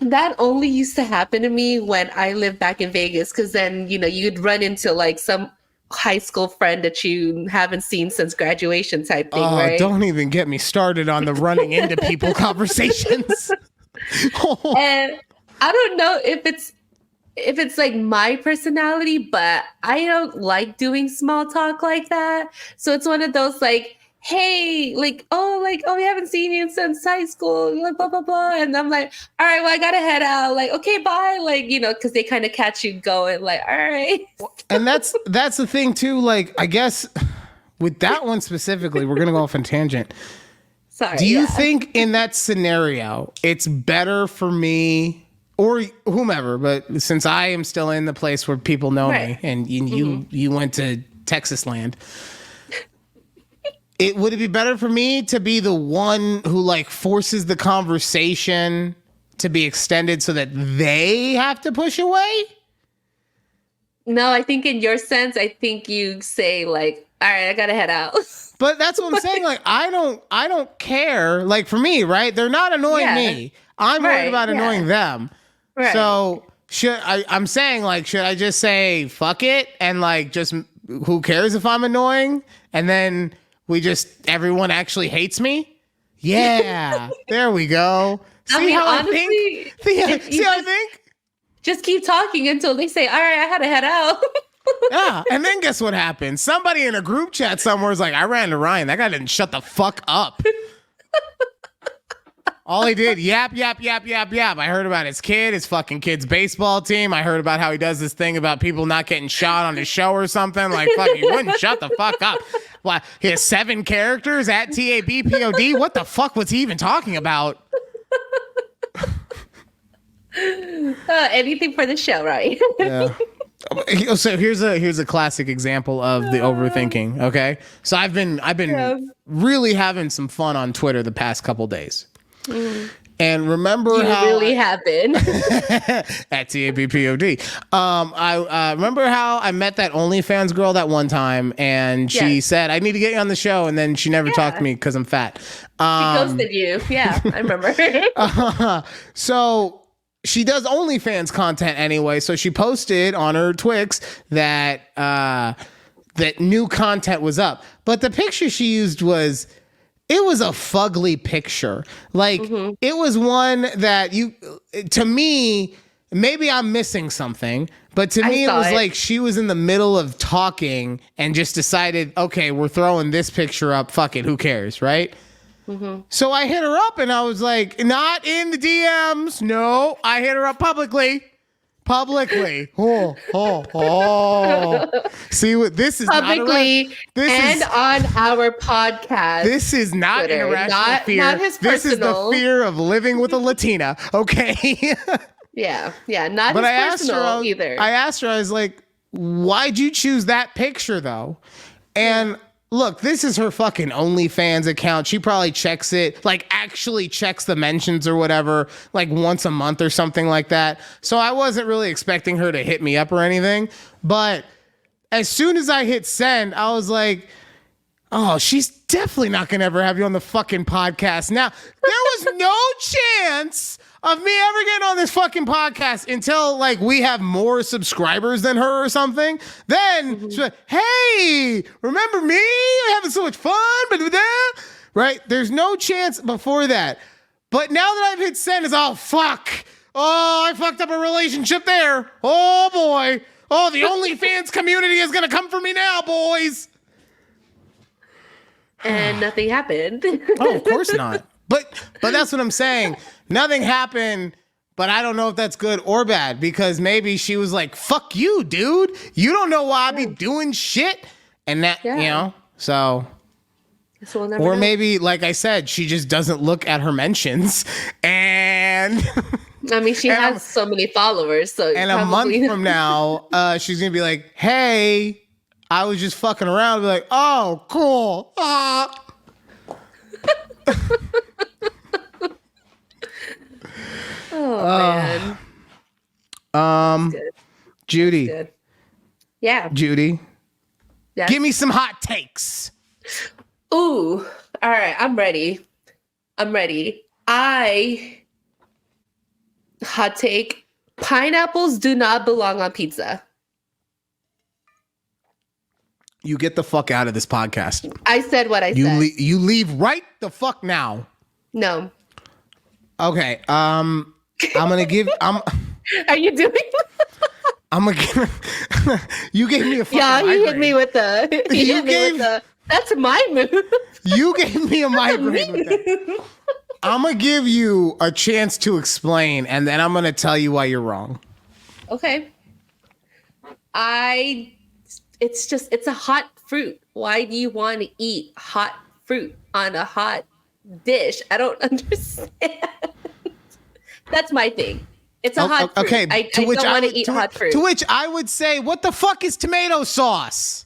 that only used to happen to me when I lived back in Vegas, because then, you know, you'd run into like some high school friend that you haven't seen since graduation type thing, right? Don't even get me started on the running into people conversations. And I don't know if it's like my personality, but I don't like doing small talk like that. So it's one of those like, hey, we haven't seen you since high school, like, blah, blah, blah. And I'm like, all right, well, I gotta head out. Like, okay, bye. Like, you know, because they kind of catch you going like, all right. And that's the thing too. Like, I guess with that one specifically, we're going to go off on tangent. Sorry. Do you think in that scenario, it's better for me or whomever, but since I am still in the place where people know me and you went to Texas land, would it be better for me to be the one who like forces the conversation to be extended so that they have to push away? No, I think in your sense, I think you say like, all right, I gotta head out. But that's what I'm saying. Like, I don't care. Like for me, right? They're not annoying me. I'm worried about annoying them. Right. So I'm saying like, should I just say fuck it and like just who cares if I'm annoying? And then everyone actually hates me? Yeah. There we go. See how I think? See how I think? Just keep talking until they say, all right, I had to head out. Yeah. And then guess what happens? Somebody in a group chat somewhere is like, I ran to Ryan. That guy didn't shut the fuck up. All he did, yap. I heard about his fucking kid's baseball team. I heard about how he does this thing about people not getting shot on his show or something. Like, fuck, you wouldn't shut the fuck up. Well, he has 7 characters at takeabreathpod. What the fuck was he even talking about? Anything for the show, right? Yeah. So here's a classic example of the overthinking. Okay, so I've been really having some fun on Twitter the past couple days. And remember how really have been at takeabreathpod. I remember how I met that OnlyFans girl that one time, and she said I need to get you on the show, and then she never talked to me because I'm fat. She ghosted you. Yeah, I remember. So she does OnlyFans content anyway. So she posted on her Twix that that new content was up, but the picture she used was. It was a fugly picture. Like, it was one that to me, maybe I'm missing something, but to me, it was like she was in the middle of talking and just decided, okay, we're throwing this picture up. Fuck it. Who cares? Right. So I hit her up and I was like, not in the DMs. No, I hit her up publicly. See what this is publicly on our podcast. This is not Twitter. Irrational fear. Not his personal. This is the fear of living with a Latina. Okay. yeah. Not but his personal either. I asked her. I was like, "Why'd you choose that picture, though?" And look, this is her fucking OnlyFans account. She probably checks it, like actually checks the mentions or whatever, like once a month or something like that. So I wasn't really expecting her to hit me up or anything. But as soon as I hit send, I was like, oh, she's definitely not going to ever have you on the fucking podcast. Now, there was no chance of me ever getting on this fucking podcast until like we have more subscribers than her or something. Then she's like, hey, remember me? We're having so much fun. Right? There's no chance before that. But now that I've hit send, it's all fuck. Oh, I fucked up a relationship there. Oh boy. Oh, the OnlyFans community is gonna come for me now, boys. And nothing happened. Oh, of course not. But that's what I'm saying. Nothing happened, but I don't know if that's good or bad because maybe she was like, fuck you, dude. You don't know why I be doing shit. And that, you know, so. We'll never or know. maybe, like I said, she just doesn't look at her mentions. And I mean, she has so many followers. So and a month from now, she's going to be like, hey, I was just fucking around. Be like, oh, cool. Oh, man. Judy. Good. Yeah. Judy. Yes. Give me some hot takes. Ooh. All right. I'm ready. Hot take. Pineapples do not belong on pizza. You get the fuck out of this podcast. I said what I said. You leave right the fuck now. No. Okay. I'm gonna give. Are you doing? I'm gonna give. You gave me a fucking. Yeah, migraine. you hit me with the. That's my move. You gave me a migraine with that. I'm gonna give you a chance to explain, and then I'm gonna tell you why you're wrong. Okay. It's a hot fruit. Why do you want to eat hot fruit on a hot dish? I don't understand. That's my thing. It's a hot fruit. Okay, I don't want to eat hot fruit. To which I would say, what the fuck is tomato sauce?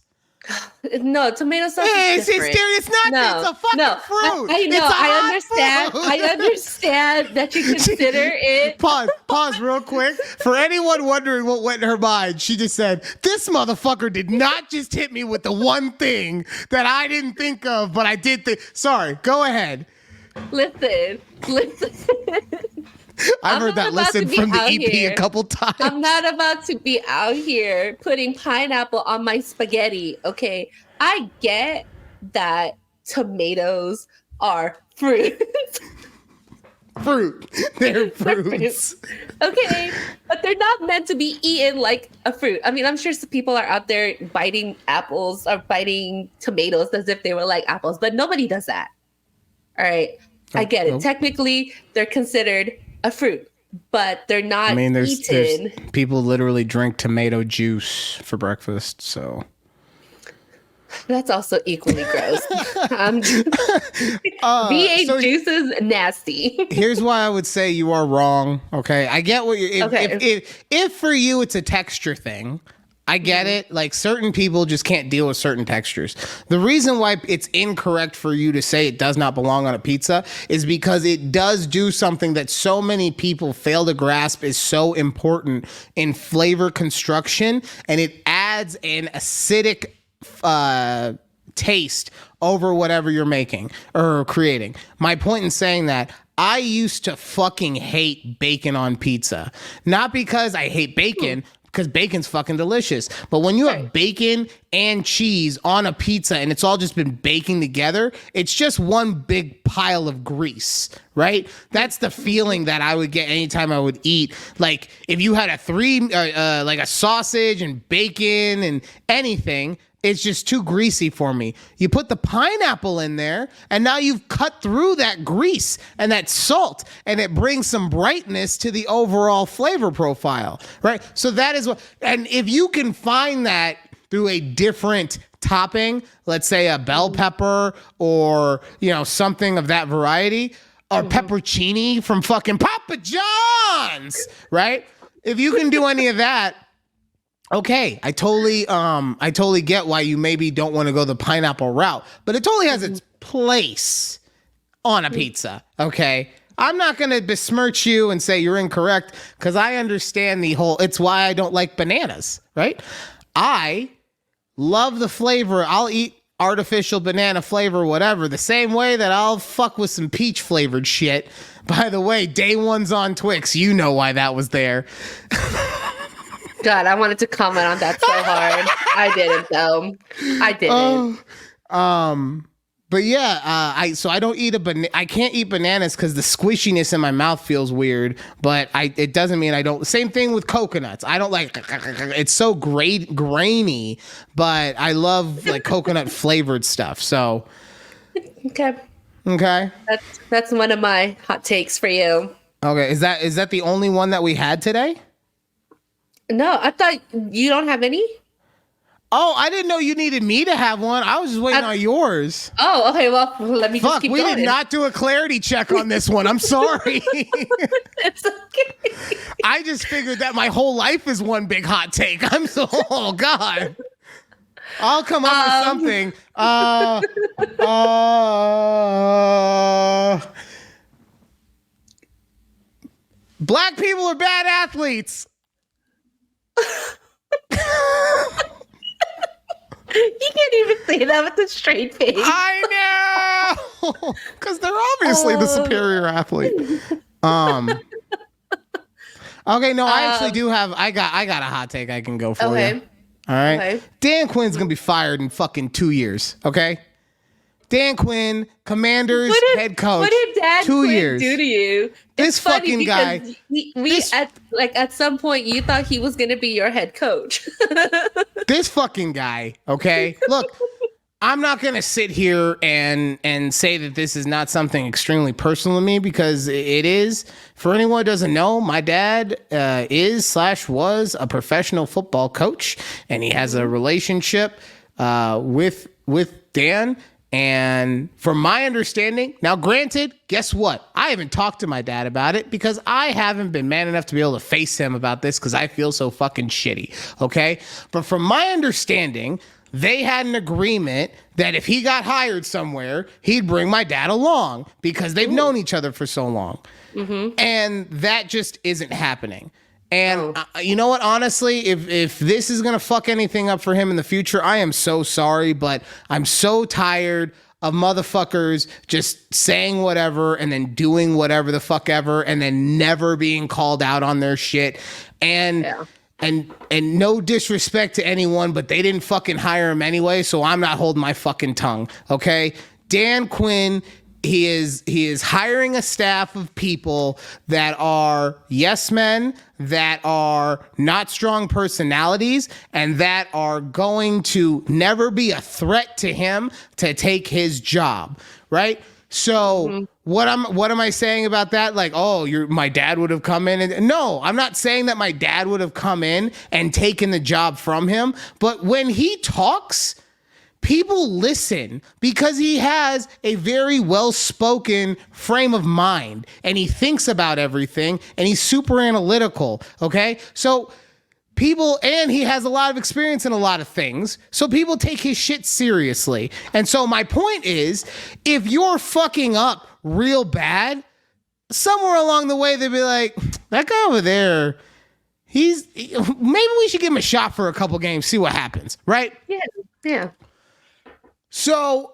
No, tomato sauce is different. It's not. It's a fucking fruit. I know. It's a I hot understand. fruit. I understand that you consider it. Pause real quick. For anyone wondering what went in her mind, she just said, this motherfucker did not just hit me with the one thing that I didn't think of, but I did think. Sorry, go ahead. Listen. I've heard that listen from the EP a couple times. I'm not about to be out here putting pineapple on my spaghetti, okay? I get that tomatoes are fruit. They're fruits. Okay, but they're not meant to be eaten like a fruit. I mean, I'm sure some people are out there biting apples or biting tomatoes as if they were like apples, but nobody does that. All right, I get it. Technically, they're considered a fruit, but they're not there's people literally drink tomato juice for breakfast, so that's also equally gross. V8 juice is nasty. Here's why I would say you are wrong. Okay, I get what you're. If for you it's a texture thing, I get it. Like certain people just can't deal with certain textures. The reason why it's incorrect for you to say it does not belong on a pizza is because it does do something that so many people fail to grasp is so important in flavor construction, and it adds an acidic taste over whatever you're making or creating. My point in saying that, I used to fucking hate bacon on pizza. Not because I hate bacon, because bacon's fucking delicious. But when you have bacon and cheese on a pizza and it's all just been baking together, it's just one big pile of grease, right? That's the feeling that I would get anytime I would eat. Like if you had like a sausage and bacon and anything, it's just too greasy for me. You put the pineapple in there, and now you've cut through that grease and that salt, and it brings some brightness to the overall flavor profile, right? So that is what, and if you can find that through a different topping, let's say a bell pepper or, something of that variety, or peppercini from fucking Papa John's, right? If you can do any of that, okay, I totally get why you maybe don't want to go the pineapple route, but it totally has its place on a pizza, okay? I'm not going to besmirch you and say you're incorrect because I understand it's why I don't like bananas, right? I love the flavor. I'll eat artificial banana flavor, whatever, the same way that I'll fuck with some peach flavored shit. By the way, day one's on Twix. You know why that was there. God, I wanted to comment on that so hard. I didn't though. I didn't. But yeah, I don't eat I can't eat bananas because the squishiness in my mouth feels weird. But it doesn't mean I don't. Same thing with coconuts. I don't like it's so grainy. But I love like coconut flavored stuff. So okay. That's one of my hot takes for you. Okay, is that the only one that we had today? No, I thought you don't have any. Oh, I didn't know you needed me to have one. I was just waiting on yours. Oh, okay. Well, let me just keep going. We did not do a clarity check on this one. I'm sorry. It's okay. I just figured that my whole life is one big hot take. Oh God. I'll come up with something. Black people are bad athletes. You can't even say that with a straight face. I know, because they're obviously the superior athlete. Okay, no, I actually do have. I got a hot take I can go for you. All right, okay. Dan Quinn's gonna be fired in fucking 2 years. Okay, Dan Quinn, Commanders head coach. What did Dan 2 Quinn years. do to you? This fucking guy. At some point you thought he was gonna be your head coach. This fucking guy. Okay, look. I'm not going to sit here and say that this is not something extremely personal to me, because it is. For anyone who doesn't know, my dad was a professional football coach, and he has a relationship with Dan. And from my understanding, now granted, guess what? I haven't talked to my dad about it because I haven't been man enough to be able to face him about this because I feel so fucking shitty. Okay. But from my understanding, they had an agreement that if he got hired somewhere, he'd bring my dad along because they've known each other for so long. Mm-hmm. And that just isn't happening. And you know what? Honestly, if this is going to fuck anything up for him in the future, I am so sorry, but I'm so tired of motherfuckers just saying whatever and then doing whatever the fuck ever and then never being called out on their shit. And no disrespect to anyone, but they didn't fucking hire him anyway, so I'm not holding my fucking tongue, okay? Dan Quinn, he is hiring a staff of people that are yes men, that are not strong personalities, and that are going to never be a threat to him to take his job, right? So what am I saying about that? Like, my dad would have come in and no, I'm not saying that my dad would have come in and taken the job from him. But when he talks, people listen because he has a very well-spoken frame of mind and he thinks about everything and he's super analytical. Okay. So and he has a lot of experience in a lot of things. So people take his shit seriously. And so my point is, if you're fucking up real bad, somewhere along the way, they'll be like, that guy over there, maybe we should give him a shot for a couple games, see what happens. Right? Yeah. So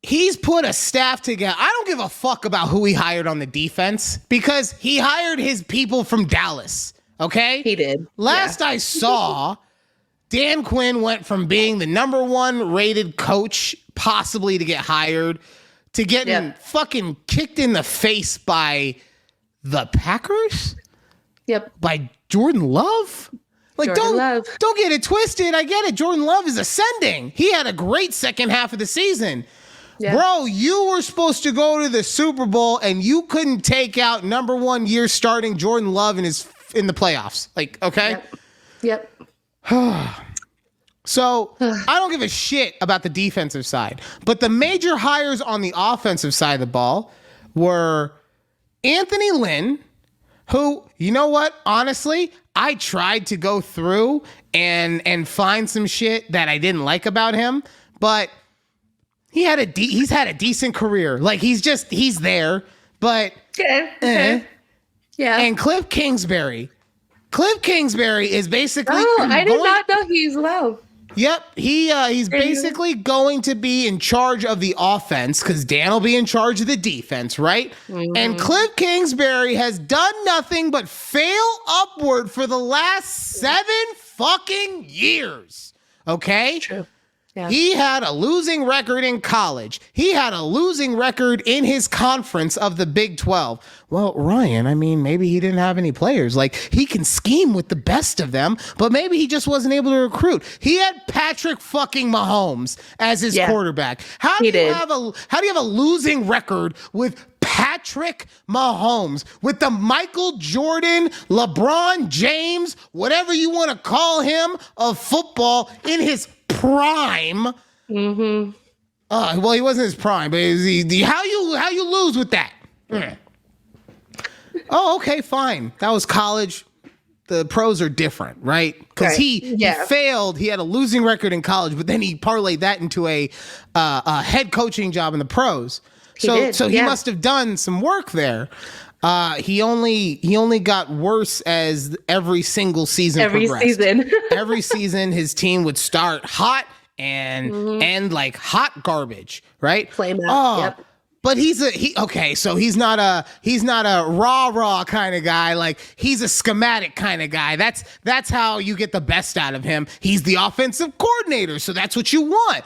he's put a staff together. I don't give a fuck about who he hired on the defense because he hired his people from Dallas. Okay? He did. Last I saw, Dan Quinn went from being the number one rated coach possibly to get hired to getting fucking kicked in the face by the Packers? Yep. By Jordan Love? Like, don't get it twisted. I get it. Jordan Love is ascending. He had a great second half of the season. Yeah. Bro, you were supposed to go to the Super Bowl and you couldn't take out number 1 year starting Jordan Love in the playoffs. Like, okay? Yep. So I don't give a shit about the defensive side. But the major hires on the offensive side of the ball were Anthony Lynn, who, you know what? Honestly, I tried to go through and find some shit that I didn't like about him, but he's had a decent career. Like, he's there, but yeah. And Cliff Kingsbury is basically. Oh, I did not know he's low. Yep, he's basically going to be in charge of the offense because Dan will be in charge of the defense, right? Mm-hmm. And Cliff Kingsbury has done nothing but fail upward for the last 7 fucking years. Okay? True. Yeah. He had a losing record in college. He had a losing record in his conference of the Big 12. Well, Ryan, I mean, maybe he didn't have any players. Like, he can scheme with the best of them, but maybe he just wasn't able to recruit. He had Patrick fucking Mahomes as his quarterback. How do you have a losing record with Patrick Mahomes, with the Michael Jordan, LeBron James, whatever you want to call him, of football in his prime? Mm-hmm. Well, he wasn't his prime, but how you lose with that? Oh, okay, fine. That was college. The pros are different, right? Because he failed. He had a losing record in college, but then he parlayed that into a head coaching job in the pros. So he must have done some work there. He only got worse as every single season progressed. Every season, his team would start hot and end like hot garbage, right? Flame out. Yep. But so he's not a rah kind of guy. Like, he's a schematic kind of guy. That's how you get the best out of him. He's the offensive coordinator, so that's what you want.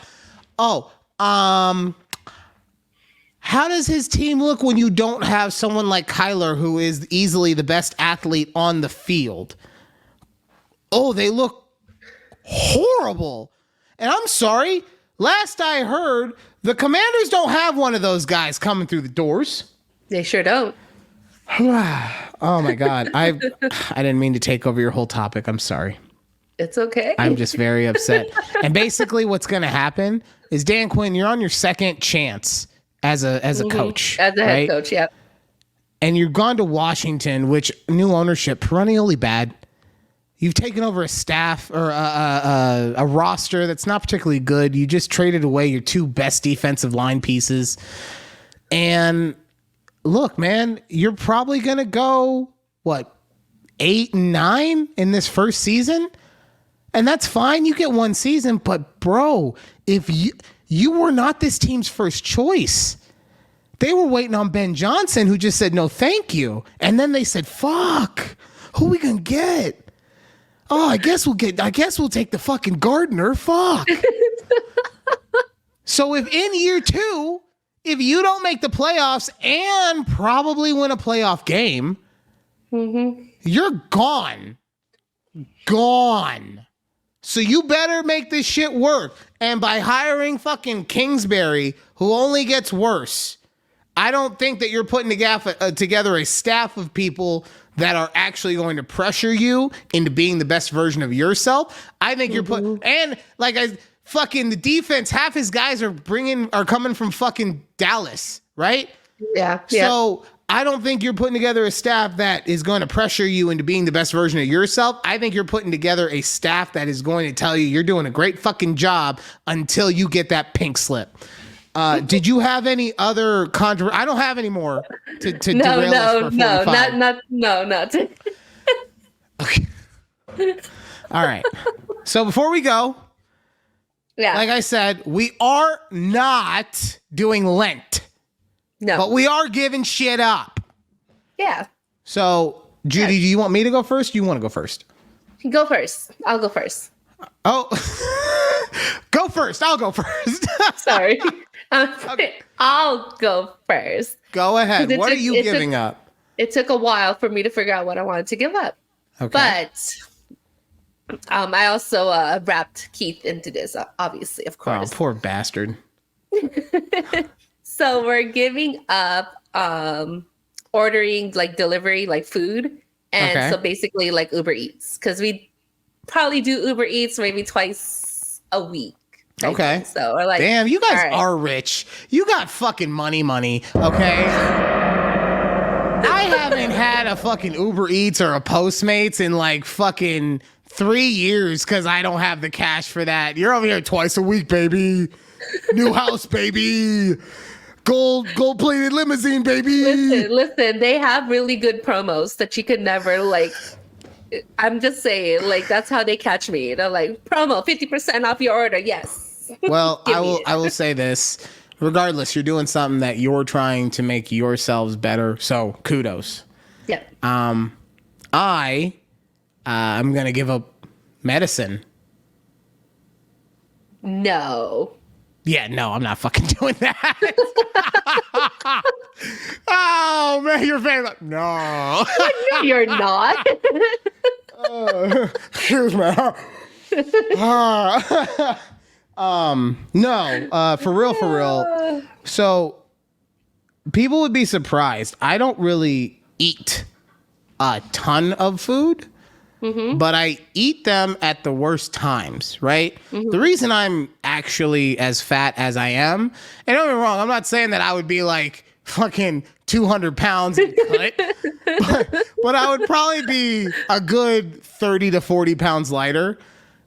How does his team look when you don't have someone like Kyler, who is easily the best athlete on the field? Oh, they look horrible. And I'm sorry, last I heard, the Commanders don't have one of those guys coming through the doors. They sure don't. Oh my God. I didn't mean to take over your whole topic. I'm sorry. It's okay. I'm just very upset. And basically what's going to happen is, Dan Quinn, you're on your second chance as a coach. As a head coach, yeah. And you've gone to Washington, which new ownership, perennially bad. You've taken over a staff or a roster that's not particularly good. You just traded away your 2 best defensive line pieces. And look, man, you're probably going to go, 8-9 in this first season? And that's fine. You get 1 season. But, bro, if you were not this team's first choice. They were waiting on Ben Johnson, who just said, no, thank you. And then they said, fuck, who we going to get? Oh, I guess we'll take the fucking Gardner. Fuck. So if in year 2, if you don't make the playoffs and probably win a playoff game, you're gone. Gone. So you better make this shit work. And by hiring fucking Kingsbury, who only gets worse, I don't think that you're putting together a staff of people that are actually going to pressure you into being the best version of yourself. I think you're and like fucking the defense, half his guys are coming from fucking Dallas, right? Yeah. So I don't think you're putting together a staff that is going to pressure you into being the best version of yourself. I think you're putting together a staff that is going to tell you you're doing a great fucking job until you get that pink slip. Did you have any other I don't have any more to derail us for 45. Not. Okay. All right. So before we go, like I said, we are not doing Lent. No. But we are giving shit up. Yeah. So, Judy, do you want me to go first? Do you want to go first? Go first. I'll go first. Oh. Go first. I'll go first. Sorry. Okay. I'll go first. Go ahead. What are you giving up? It took a while for me to figure out what I wanted to give up. Okay. But I also wrapped Keith into this, obviously, of course. Oh, poor bastard. So we're giving up ordering like delivery, like food. And so basically like Uber Eats, because we probably do Uber Eats maybe twice a week. Okay. So we're like, damn, you guys are rich. You got fucking money. Okay. I haven't had a fucking Uber Eats or a Postmates in like fucking 3 years because I don't have the cash for that. You're over here twice a week, baby. New house, baby. Gold-plated limousine, baby. Listen. They have really good promos that you could never like I'm just saying, like, that's how they catch me. They're like, promo, 50% off your order. Yes. Well, Give I me will. it. I will say this. Regardless, you're doing something that you're trying to make yourselves better. So kudos. Yeah. I'm gonna give up medicine. No. Yeah, no, I'm not fucking doing that. Oh man, you're very like, no. You're not. Excuse me. No, for real. So people would be surprised. I don't really eat a ton of food, but I eat them at the worst times, right? The reason I'm actually as fat as I am, and don't get me wrong, I'm not saying that I would be like fucking 200 pounds and cut, but I would probably be a good 30 to 40 pounds lighter.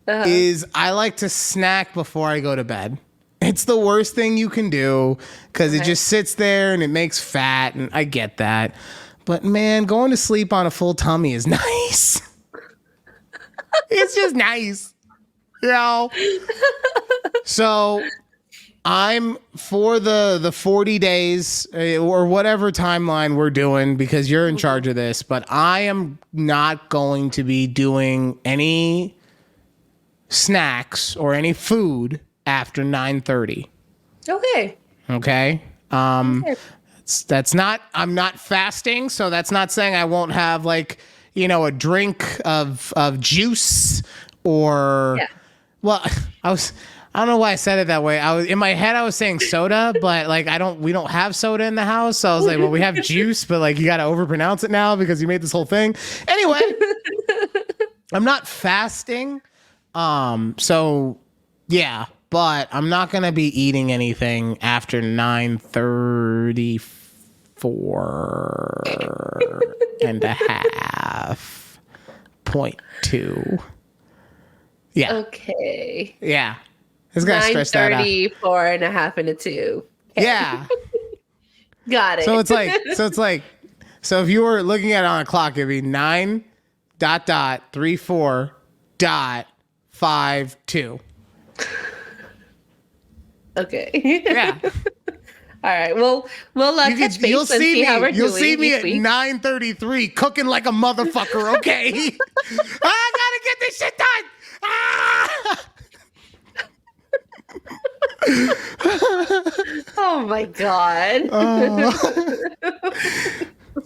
Is I like to snack before I go to bed. It's the worst thing you can do because it just sits there and it makes fat, and I get that. But man, going to sleep on a full tummy is nice. It's just nice, you know? So I'm for the 40 days or whatever timeline we're doing, because you're in charge of this, but I am not going to be doing any snacks or any food after 9:30. Okay. Okay. That's not, I'm not fasting, so that's not saying I won't have like, a drink of juice or well, I don't know why I said it that way. I was in my head I was saying soda, but like we don't have soda in the house. So I was like, well, we have juice, but like you got to overpronounce it now because you made this whole thing. Anyway, I'm not fasting. So yeah, but I'm not going to be eating anything after 9:34 and a half. 0.2. Yeah. Okay. Yeah. It's got to stretch that out. 9:34 and a half and a 2. Okay. Yeah. Got it. So it's like, so if you were looking at it on a clock, it'd be 9.34.52. Okay. Yeah. All right. Well, we'll touch base and see how we're doing. You'll see me at each week. 9:33 cooking like a motherfucker, okay? I gotta get this shit done. Oh my God.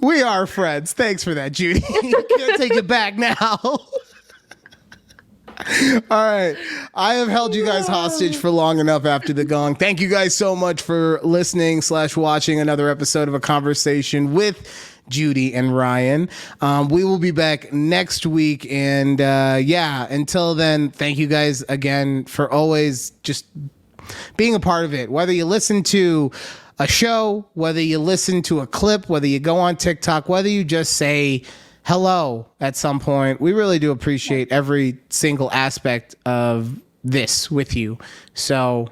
We are friends. Thanks for that, Judy. Can't take it back now. All right. I have held you guys hostage for long enough after the gong. Thank you guys so much for listening / watching another episode of A Conversation with Judy and Ryan. We will be back next week. And until then, thank you guys again for always just being a part of it. Whether you listen to a show, whether you listen to a clip, whether you go on TikTok, whether you just say hello at some point, we really do appreciate every single aspect of this with you. So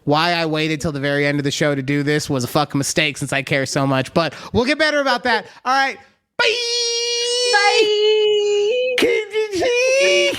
why I waited till the very end of the show to do this was a fucking mistake since I care so much, but we'll get better about that. All right. Bye. Bye.